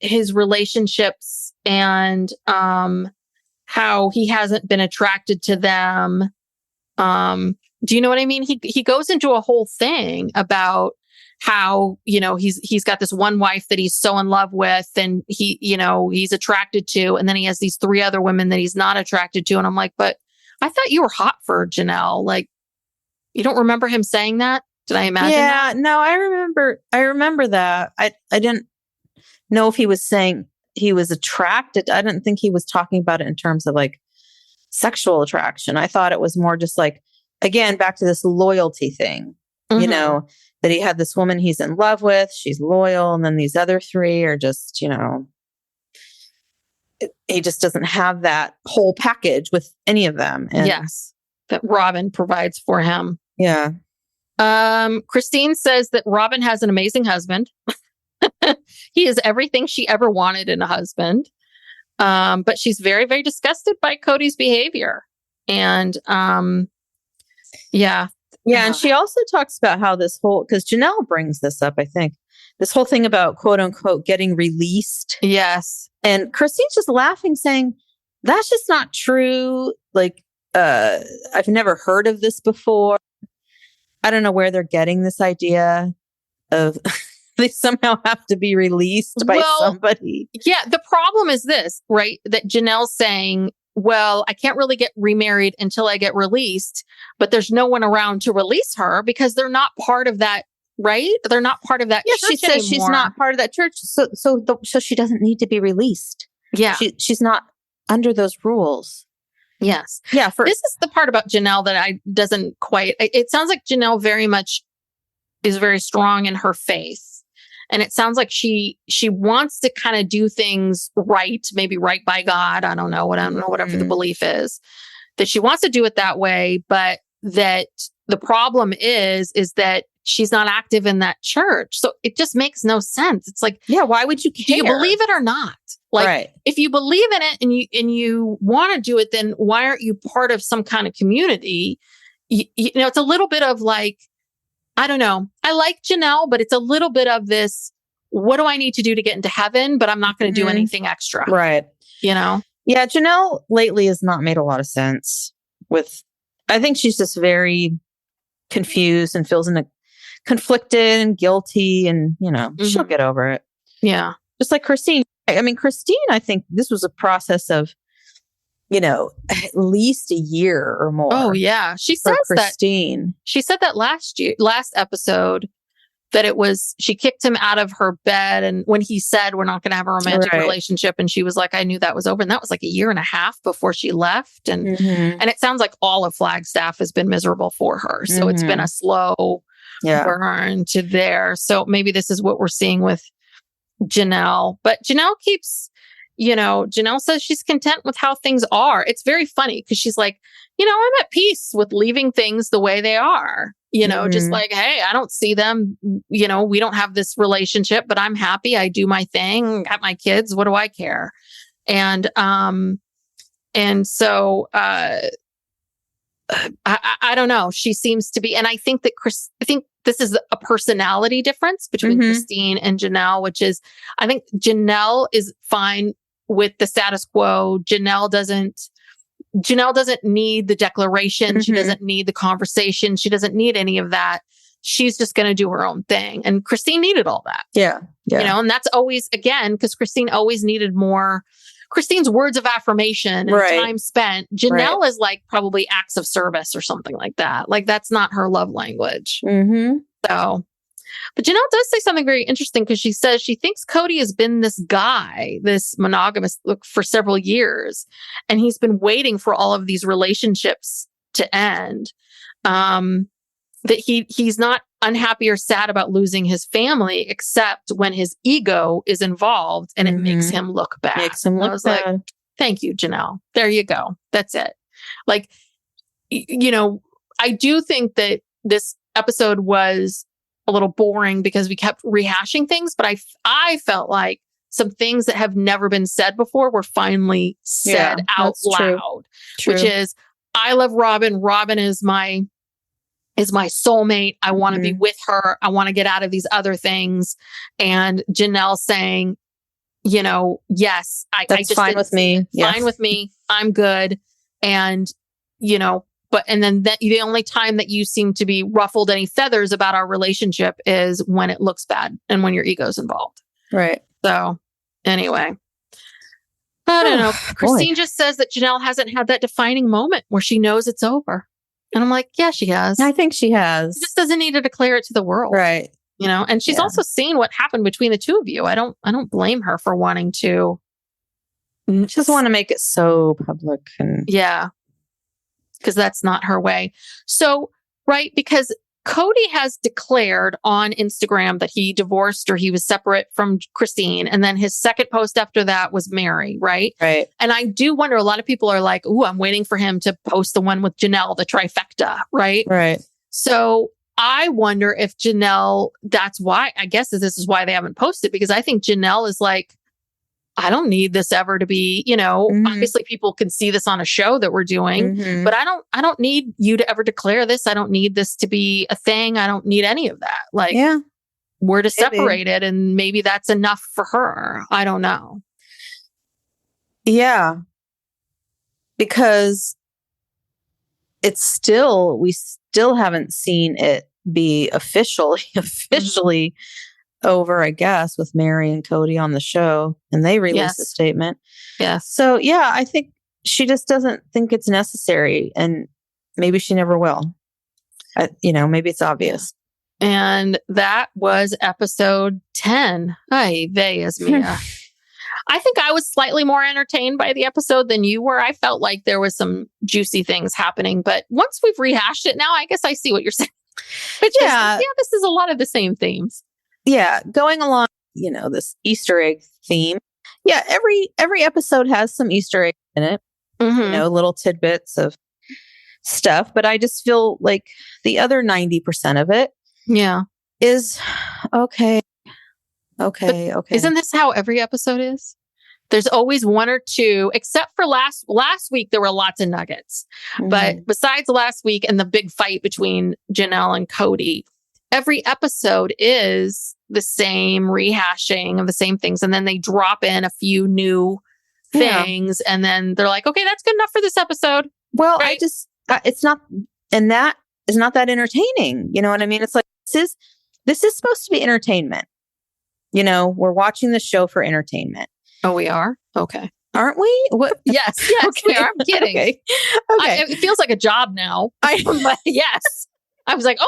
his relationships and how he hasn't been attracted to them. Do you know what I mean? He goes into a whole thing about how, he's got this one wife that he's so in love with, and he's attracted to, and then he has these 3 other women that he's not attracted to. And I'm like, but I thought you were hot for Janelle. Like, you don't remember him saying that? Did I imagine that? No, I remember that. I didn't know if he was saying he was attracted. I didn't think he was talking about it in terms of like sexual attraction. I thought it was more just like, again, back to this loyalty thing, you know, that he had this woman he's in love with, she's loyal. And then these other three are just, you know, he just doesn't have that whole package with any of them. And yes. That Robyn provides for him. Yeah. Christine says that Robyn has an amazing husband. He is everything she ever wanted in a husband. But she's very, very disgusted by Kody's behavior. And yeah. Yeah. And she also talks about how this whole, because Janelle brings this up, I think, this whole thing about quote unquote getting released. Yes. And Christine's just laughing, saying, that's just not true. Like, I've never heard of this before. I don't know where they're getting this idea of they somehow have to be released by somebody. Yeah. The problem is this, right? That Janelle's saying, well, I can't really get remarried until I get released, but there's no one around to release her because they're not part of that, right? They're not part of that church she says anymore. She's not part of that church. So she doesn't need to be released. Yeah. She's not under those rules. Yes. Yeah. This is the part about Janelle that doesn't quite, it sounds like Janelle very much is very strong in her faith. And it sounds like she wants to kind of do things right, maybe right by God. I don't know, whatever the belief is, that she wants to do it that way. But that the problem is that she's not active in that church. So it just makes no sense. It's like, yeah, why would you care? Do you believe it or not? Like, right. If you believe in it and you want to do it, then why aren't you part of some kind of community? You know, it's a little bit of like, I don't know. I like Janelle, but it's a little bit of this, what do I need to do to get into heaven? But I'm not going to do anything extra. Right. You know? Yeah. Janelle lately has not made a lot of sense I think she's just very confused and feels conflicted and guilty and, you know, she'll get over it. Yeah. Just like Christine. I mean, Christine, I think this was a process of, you know, at least a year or more. Oh, yeah. She says Christine. She said that last episode that it was, she kicked him out of her bed. And when he said, we're not going to have a romantic relationship. And she was like, I knew that was over. And that was like a year and a half before she left. And, and it sounds like all of Flagstaff has been miserable for her. So it's been a slow burn to there. So maybe this is what we're seeing with Janelle. But Janelle keeps, you know, Janelle says she's content with how things are. It's very funny because she's like, you know, I'm at peace with leaving things the way they are. You know, just like, hey, I don't see them. You know, we don't have this relationship, but I'm happy. I do my thing, got my kids. What do I care? And so I don't know. She seems to be, and I think that I think this is a personality difference between Christine and Janelle, which is, I think Janelle is fine with the status quo. Janelle doesn't need the declaration. She doesn't need the conversation. She doesn't need any of that. She's just going to do her own thing. And Christine needed all that. Yeah. You know, and that's always, again, because Christine always needed more. Christine's words of affirmation and time spent. Janelle is like probably acts of service or something like that. Like that's not her love language. So, but Janelle does say something very interesting because she says she thinks Kody has been this guy, this monogamous look for several years. And he's been waiting for all of these relationships to end. That he's not unhappy or sad about losing his family, except when his ego is involved and it makes him look bad. I was like, thank you, Janelle. There you go. That's it. Like, you know, I do think that this episode was a little boring because we kept rehashing things, but I felt like some things that have never been said before were finally said out loud, which is, I love Robyn. Robyn is my soulmate. I want to be with her. I want to get out of these other things. And Janelle saying, you know, yes, that's fine with me. Fine with me. I'm good. And, you know, and then the only time that you seem to be ruffled any feathers about our relationship is when it looks bad and when your ego's involved. Right. So anyway, I don't know. Christine just says that Janelle hasn't had that defining moment where she knows it's over. And I'm like, yeah, she has. I think she has. She just doesn't need to declare it to the world. Right. You know, and she's also seen what happened between the two of you. I don't blame her for wanting to. She just want to make it so public. And yeah. Because that's not her way. So, right. Because Kody has declared on Instagram that he divorced or he was separate from Christine. And then his second post after that was Meri, right? Right. And I do wonder, a lot of people are like, ooh, I'm waiting for him to post the one with Janelle, the trifecta, right? Right. So I wonder if Janelle, that's why, I guess this is why they haven't posted, because I think Janelle is like, I don't need this ever to be, you know, obviously people can see this on a show that we're doing, but I don't need you to ever declare this. I don't need this to be a thing. I don't need any of that. Like, we're just separated, and maybe that's enough for her. I don't know. Yeah. Because we still haven't seen it be officially over, I guess, with Meri and Kody on the show, and they released a statement. Yeah. So yeah, I think she just doesn't think it's necessary, and maybe she never will. Maybe it's obvious. And that was episode 10. Ay vey, Mia. I think I was slightly more entertained by the episode than you were. I felt like there was some juicy things happening, but once we've rehashed it now, I guess I see what you're saying. This is a lot of the same themes. Yeah, going along, this Easter egg theme. Yeah, every episode has some Easter eggs in it. Little tidbits of stuff, but I just feel like the other 90% of it is okay. Isn't this how every episode is? There's always one or two, except for last week, there were lots of nuggets. But besides last week and the big fight between Janelle and Kody, every episode is the same rehashing of the same things. And then they drop in a few new things. And then they're like, okay, that's good enough for this episode. Well, right? It's not, and that is not that entertaining. You know what I mean? It's like, this is supposed to be entertainment. We're watching the show for entertainment. Oh, we are? Okay. Aren't we? What? Yes, okay. We are. I'm kidding. Okay. It feels like a job now. But yes. I was like,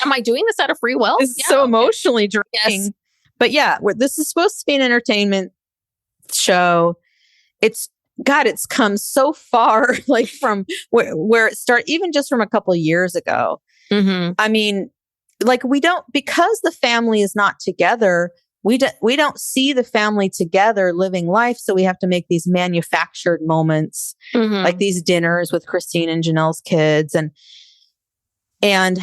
am I doing this out of free will? It's so emotionally draining. Yes. But yeah, this is supposed to be an entertainment show. It's come so far, like from where it started, even just from a couple of years ago. I mean, like because the family is not together, we don't see the family together living life. So we have to make these manufactured moments, like these dinners with Christine and Janelle's kids. And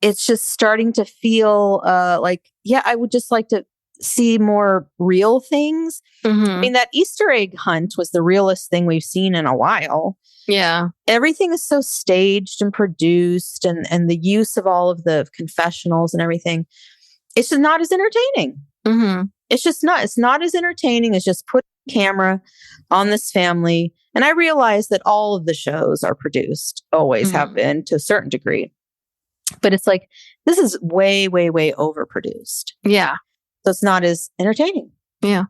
it's just starting to feel like, I would just like to see more real things. I mean, that Easter egg hunt was the realest thing we've seen in a while. Yeah. Everything is so staged and produced, and the use of all of the confessionals and everything. It's just not as entertaining. It's just not. It's not as entertaining as just putting a camera on this family. And I realize that all of the shows are produced, always have been to a certain degree. But it's like, this is way, way, way overproduced. Yeah. So it's not as entertaining. Yeah.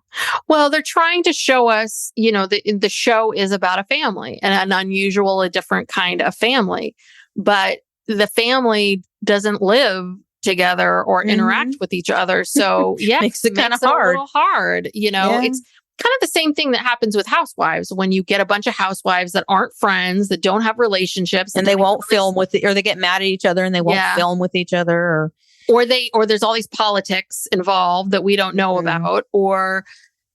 Well, they're trying to show us, the show is about a family, and an unusual, a different kind of family. But the family doesn't live together or interact with each other. So makes it kind of hard. A little hard. It's kind of the same thing that happens with housewives. When you get a bunch of housewives that aren't friends, that don't have relationships, and they won't film with it, or they get mad at each other and they won't film with each other, or there's all these politics involved that we don't know about, or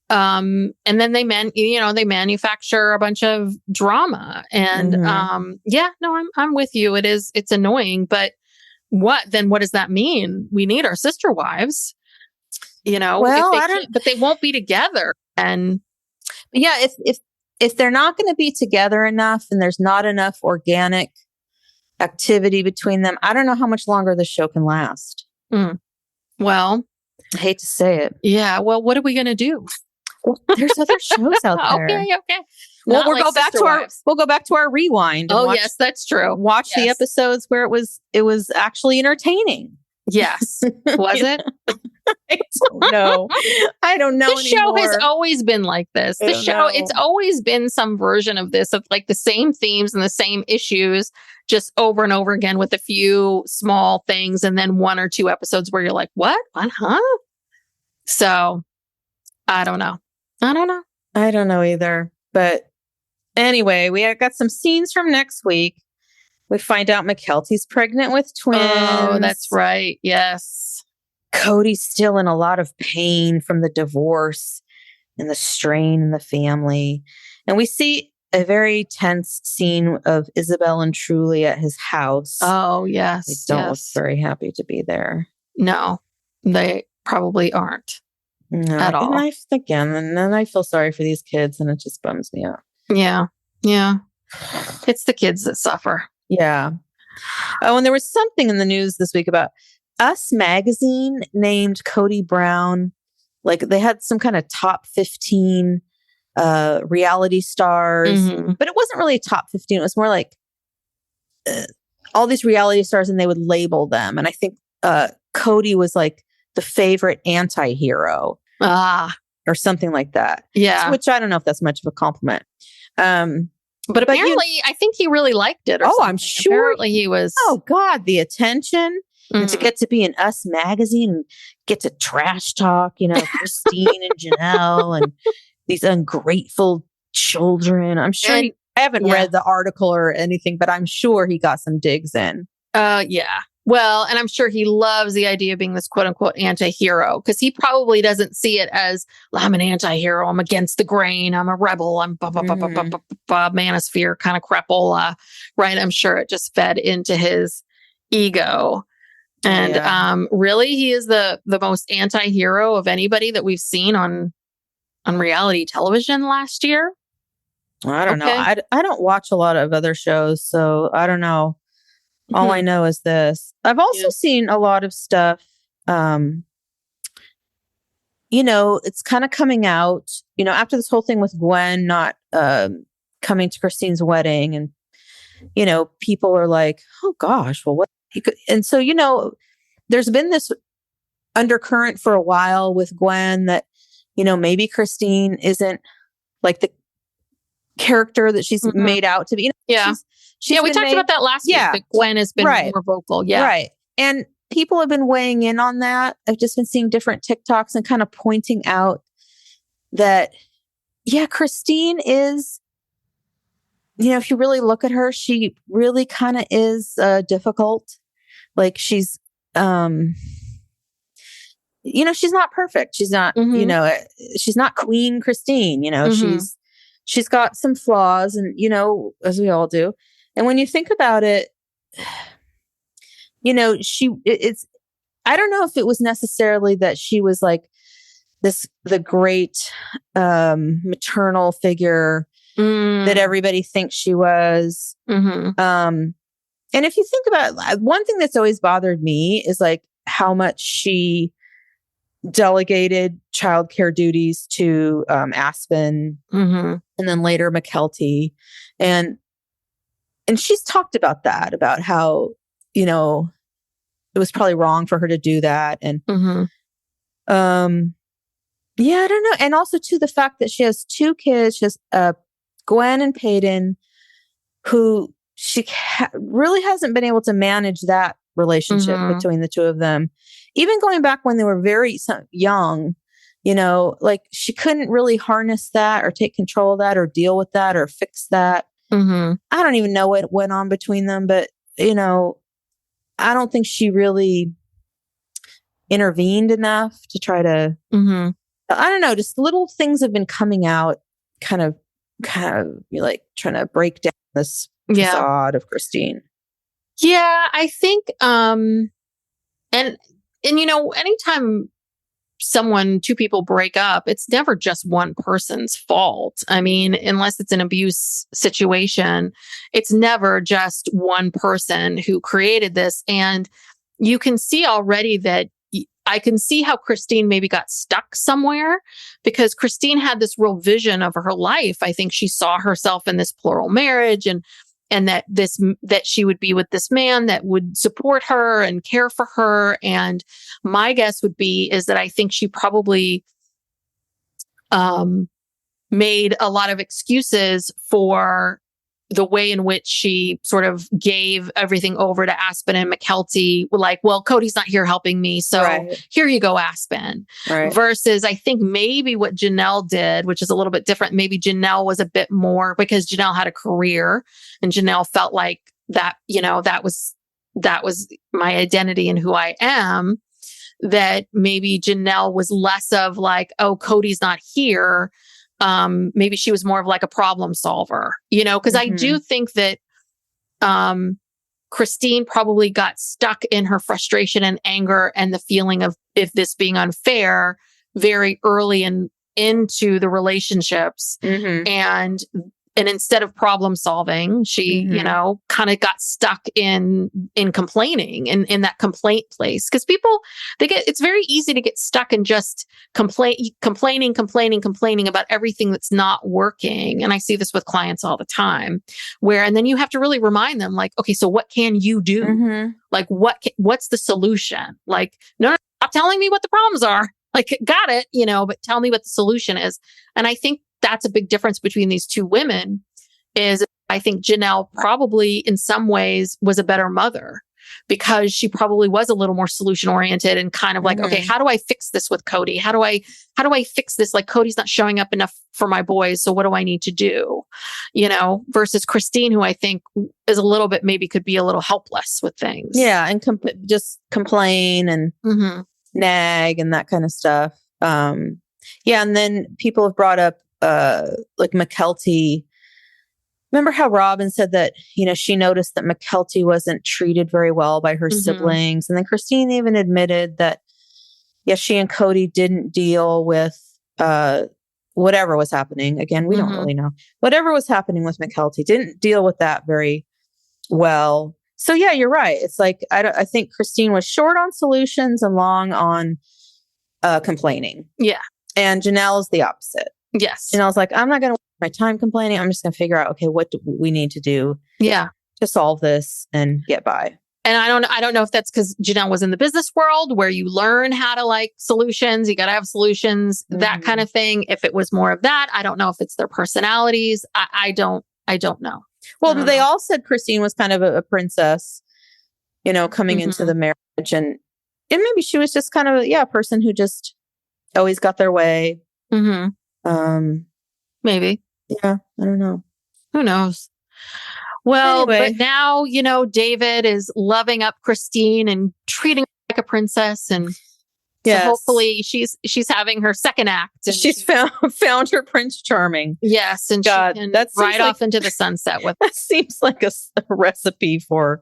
and then they manufacture a bunch of drama. And I'm with you. It's annoying, but what does that mean? We need our sister wives, but they won't be together. And if they're not going to be together enough, and there's not enough organic activity between them, I don't know how much longer this show can last. Well, I hate to say it. Yeah. Well, what are we going to do? Well, there's other shows out there. Okay. Well, we'll go back to our rewind. Oh, yes, that's true. Watch the episodes where it was actually entertaining. Yes. Was it? I don't know. The show has always been like this. It's always been some version of this, of like the same themes and the same issues. just over and over again with a few small things and then 1 or 2 episodes where you're like, what? Huh? So I don't know. I don't know either. But anyway, we got some scenes from next week. We find out McKelty's pregnant with twins. Oh, that's right. Yes. Kody's still in a lot of pain from the divorce and the strain in the family. And we see a very tense scene of Isabel and Truly at his house. Oh, yes. They don't look very happy to be there. No, they probably aren't at all. And then I feel sorry for these kids and it just bums me out. Yeah. Yeah. It's the kids that suffer. Yeah. Oh, and there was something in the news this week about Us Magazine named Kody Brown. Like they had some kind of top 15 reality stars, but it wasn't really top 15. It was more like all these reality stars and they would label them. And I think Kody was like the favorite anti-hero or something like that. Yeah. Which I don't know if that's much of a compliment. But apparently, I think he really liked it. I'm sure. Apparently he was. Oh, God, the attention. And to get to be in Us Magazine and get to trash talk, Christine and Janelle and these ungrateful children. I'm sure I haven't read the article or anything, but I'm sure he got some digs in. Yeah. Well, and I'm sure he loves the idea of being this quote unquote anti-hero because he probably doesn't see it as I'm an anti-hero. I'm against the grain. I'm a rebel. I'm manosphere kind of crapola, right? I'm sure it just fed into his ego. And really, he is the most anti-hero of anybody that we've seen on reality television last year. I don't know. I don't watch a lot of other shows, so I don't know. All I know is this. I've also seen a lot of stuff. It's kind of coming out, after this whole thing with Gwen not coming to Christine's wedding, and people are like, "Oh gosh, well, what?" And so there's been this undercurrent for a while with Gwen that maybe Christine isn't like the character that she's made out to be. We talked about that last week. That Gwen has been more vocal. Yeah. Right. And people have been weighing in on that. I've just been seeing different TikToks and kind of pointing out that, Christine is, if you really look at her, she really kind of is difficult. Like she's, she's not perfect. She's not, she's not Queen Christine, she's got some flaws and, as we all do. And when you think about it, I don't know if it was necessarily that she was like the great maternal figure that everybody thinks she was. And if you think about it, one thing that's always bothered me is like how much she delegated childcare duties to Aspen and then later McKelty. And she's talked about that, about how, it was probably wrong for her to do that. And I don't know. And also too, the fact that she has 2 kids, she has Gwen and Peyton, who she really hasn't been able to manage that relationship between the 2 of them. Even going back when they were very young, like she couldn't really harness that or take control of that or deal with that or fix that. I don't even know what went on between them, but, I don't think she really intervened enough to try to, I don't know, just little things have been coming out kind of like trying to break down this facade of Christine. Yeah, I think, and anytime 2 people break up, it's never just one person's fault. I mean, unless it's an abuse situation, it's never just one person who created this. And you can see already that I can see how Christine maybe got stuck somewhere because Christine had this real vision of her life. I think she saw herself in this plural marriage and that she would be with this man that would support her and care for her. And my guess is that I think she probably made a lot of excuses for the way in which she sort of gave everything over to Aspen and Mykelti, like, well, Kody's not here helping me, so here you go, Aspen. Right. Versus, I think maybe what Janelle did, which is a little bit different. Maybe Janelle was a bit more, because Janelle had a career, and Janelle felt like that, that was my identity and who I am. That maybe Janelle was less of like, oh, Kody's not here. Maybe she was more of like a problem solver, because I do think that Christine probably got stuck in her frustration and anger and the feeling of if this being unfair very early into the relationships. And instead of problem solving, she, kind of got stuck in complaining in that complaint place. Because people, it's very easy to get stuck in just complaining about everything that's not working. And I see this with clients all the time and then you have to really remind them like, okay, so what can you do? Like, what's the solution? Like, no, stop telling me what the problems are. Like, got it, but tell me what the solution is. And I think that's a big difference between these two women. Is I think Janelle probably in some ways was a better mother, because she probably was a little more solution oriented and kind of like, okay, how do I fix this with Kody? How do I fix this? Like, Kody's not showing up enough for my boys. So what do I need to do? Versus Christine, who I think is a little bit, maybe could be a little helpless with things. Yeah. And just complain and nag and that kind of stuff. And then people have brought up, like Mykelti. Remember how Robyn said that, she noticed that Mykelti wasn't treated very well by her siblings. And then Christine even admitted that, she and Kody didn't deal with, whatever was happening. Again, we don't really know. Whatever was happening with Mykelti, didn't deal with that very well. So yeah, you're right. It's like, I think Christine was short on solutions and long on, complaining. Yeah. And Janelle is the opposite. Yes. And I was like, I'm not going to waste my time complaining. I'm just going to figure out, okay, what do we need to do to solve this and get by. And I don't know if that's because Janelle was in the business world where you learn how to like solutions. You got to have solutions, that kind of thing. If it was more of that, I don't know if it's their personalities. I don't know. Well, they all said Christine was kind of a princess, coming into the marriage. And maybe she was just kind of, a person who just always got their way. Maybe. Yeah, I don't know. Who knows? Well, anyway. But now, David is loving up Christine and treating her like a princess. And so hopefully she's having her second act. And she's found her Prince Charming. Yes. And God, she can that ride off into the sunset with that seems like a recipe for,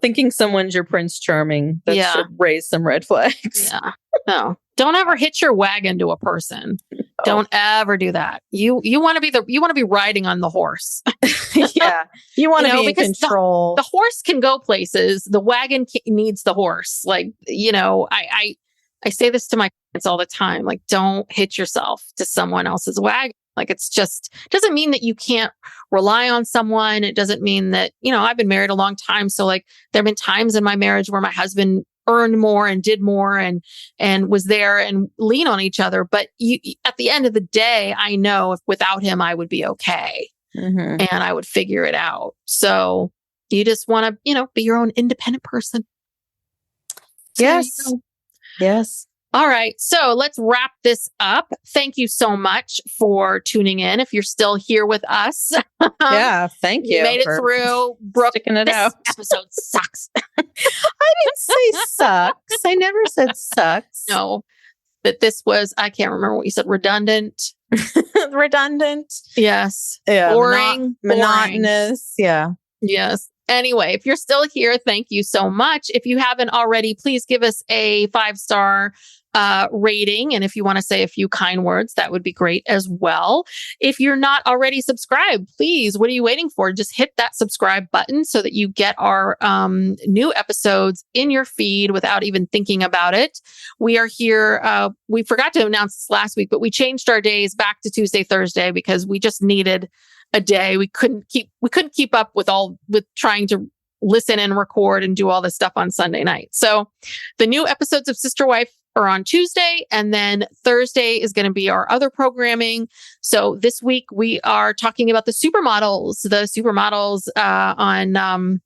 thinking someone's your Prince Charming. That should raise some red flags. Yeah. No. Don't ever hitch your wagon to a person. No. Don't ever do that. You want to be riding on the horse. Yeah. You want to be in control. The horse can go places. The wagon needs the horse. Like, I say this to my clients all the time. Like, don't hitch yourself to someone else's wagon. Like, it's just doesn't mean that you can't rely on someone. It doesn't mean that, I've been married a long time. So like there have been times in my marriage where my husband earned more and did more and was there and lean on each other. But at the end of the day, I know if without him, I would be okay and I would figure it out. So you just want to, be your own independent person. So yes. Yes. All right. So let's wrap this up. Thank you so much for tuning in. If you're still here with us. Yeah. Thank you. You made it through. Brooke, sticking it out. Episode sucks. I didn't say sucks. I never said sucks. No. That this was, I can't remember what you said, redundant. Redundant. Yes. Yeah. Boring. Monotonous. Yeah. Yes. Anyway, if you're still here, thank you so much. If you haven't already, please give us a 5-star rating. And if you want to say a few kind words, that would be great as well. If you're not already subscribed, please, what are you waiting for? Just hit that subscribe button so that you get our new episodes in your feed without even thinking about it. We are here. We forgot to announce this last week, but we changed our days back to Tuesday, Thursday, because we just needed a day. We couldn't keep up with trying to listen and record and do all this stuff on Sunday night. So the new episodes of Sister Wife or on Tuesday. And then Thursday is going to be our other programming. So this week we are talking about the supermodels on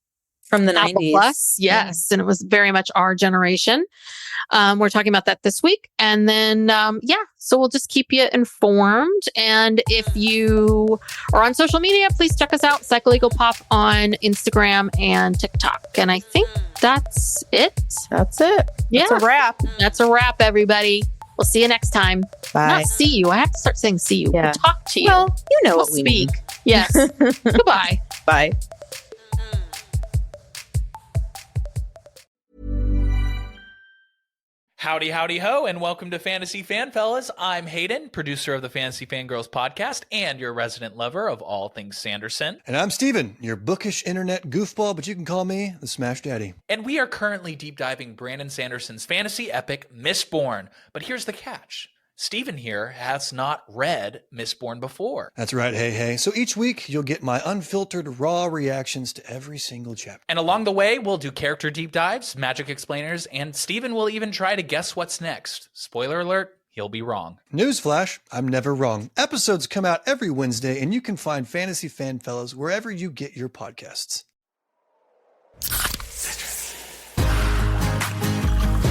from the Apple 90s. Plus. Yes. And it was very much our generation. We're talking about that this week. And then, so we'll just keep you informed. And if you are on social media, please check us out, Psycholegal Pop on Instagram and TikTok. And I think that's it. That's it. Yeah. That's a wrap. That's a wrap, everybody. We'll see you next time. Bye. Not see you. I have to start saying see you. Yeah. We'll talk to you. Well, you know We'll what we speak. mean. Yes. Goodbye. Bye. Howdy, howdy, ho, and welcome to Fantasy Fan Fellas. I'm Hayden, producer of the Fantasy Fangirls podcast and your resident lover of all things Sanderson. And I'm Steven, your bookish internet goofball, but you can call me the Smash Daddy. And we are currently deep diving Brandon Sanderson's fantasy epic, Mistborn. But here's the catch. Steven here has not read Mistborn before. That's right, hey. So each week, you'll get my unfiltered, raw reactions to every single chapter. And along the way, we'll do character deep dives, magic explainers, and Steven will even try to guess what's next. Spoiler alert, he'll be wrong. Newsflash, I'm never wrong. Episodes come out every Wednesday, and you can find Fantasy Fan Fellas wherever you get your podcasts.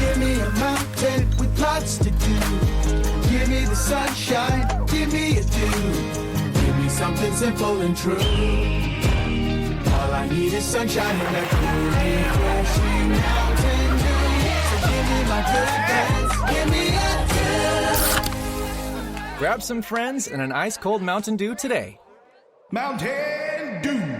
Give me a mountain with lots to do. Give me the sunshine, give me a dew. Give me something simple and true. All I need is sunshine and a cool, refreshing mountain dew. So give me my good friends, give me a dew. Grab some friends and an ice-cold Mountain Dew today. Mountain Dew.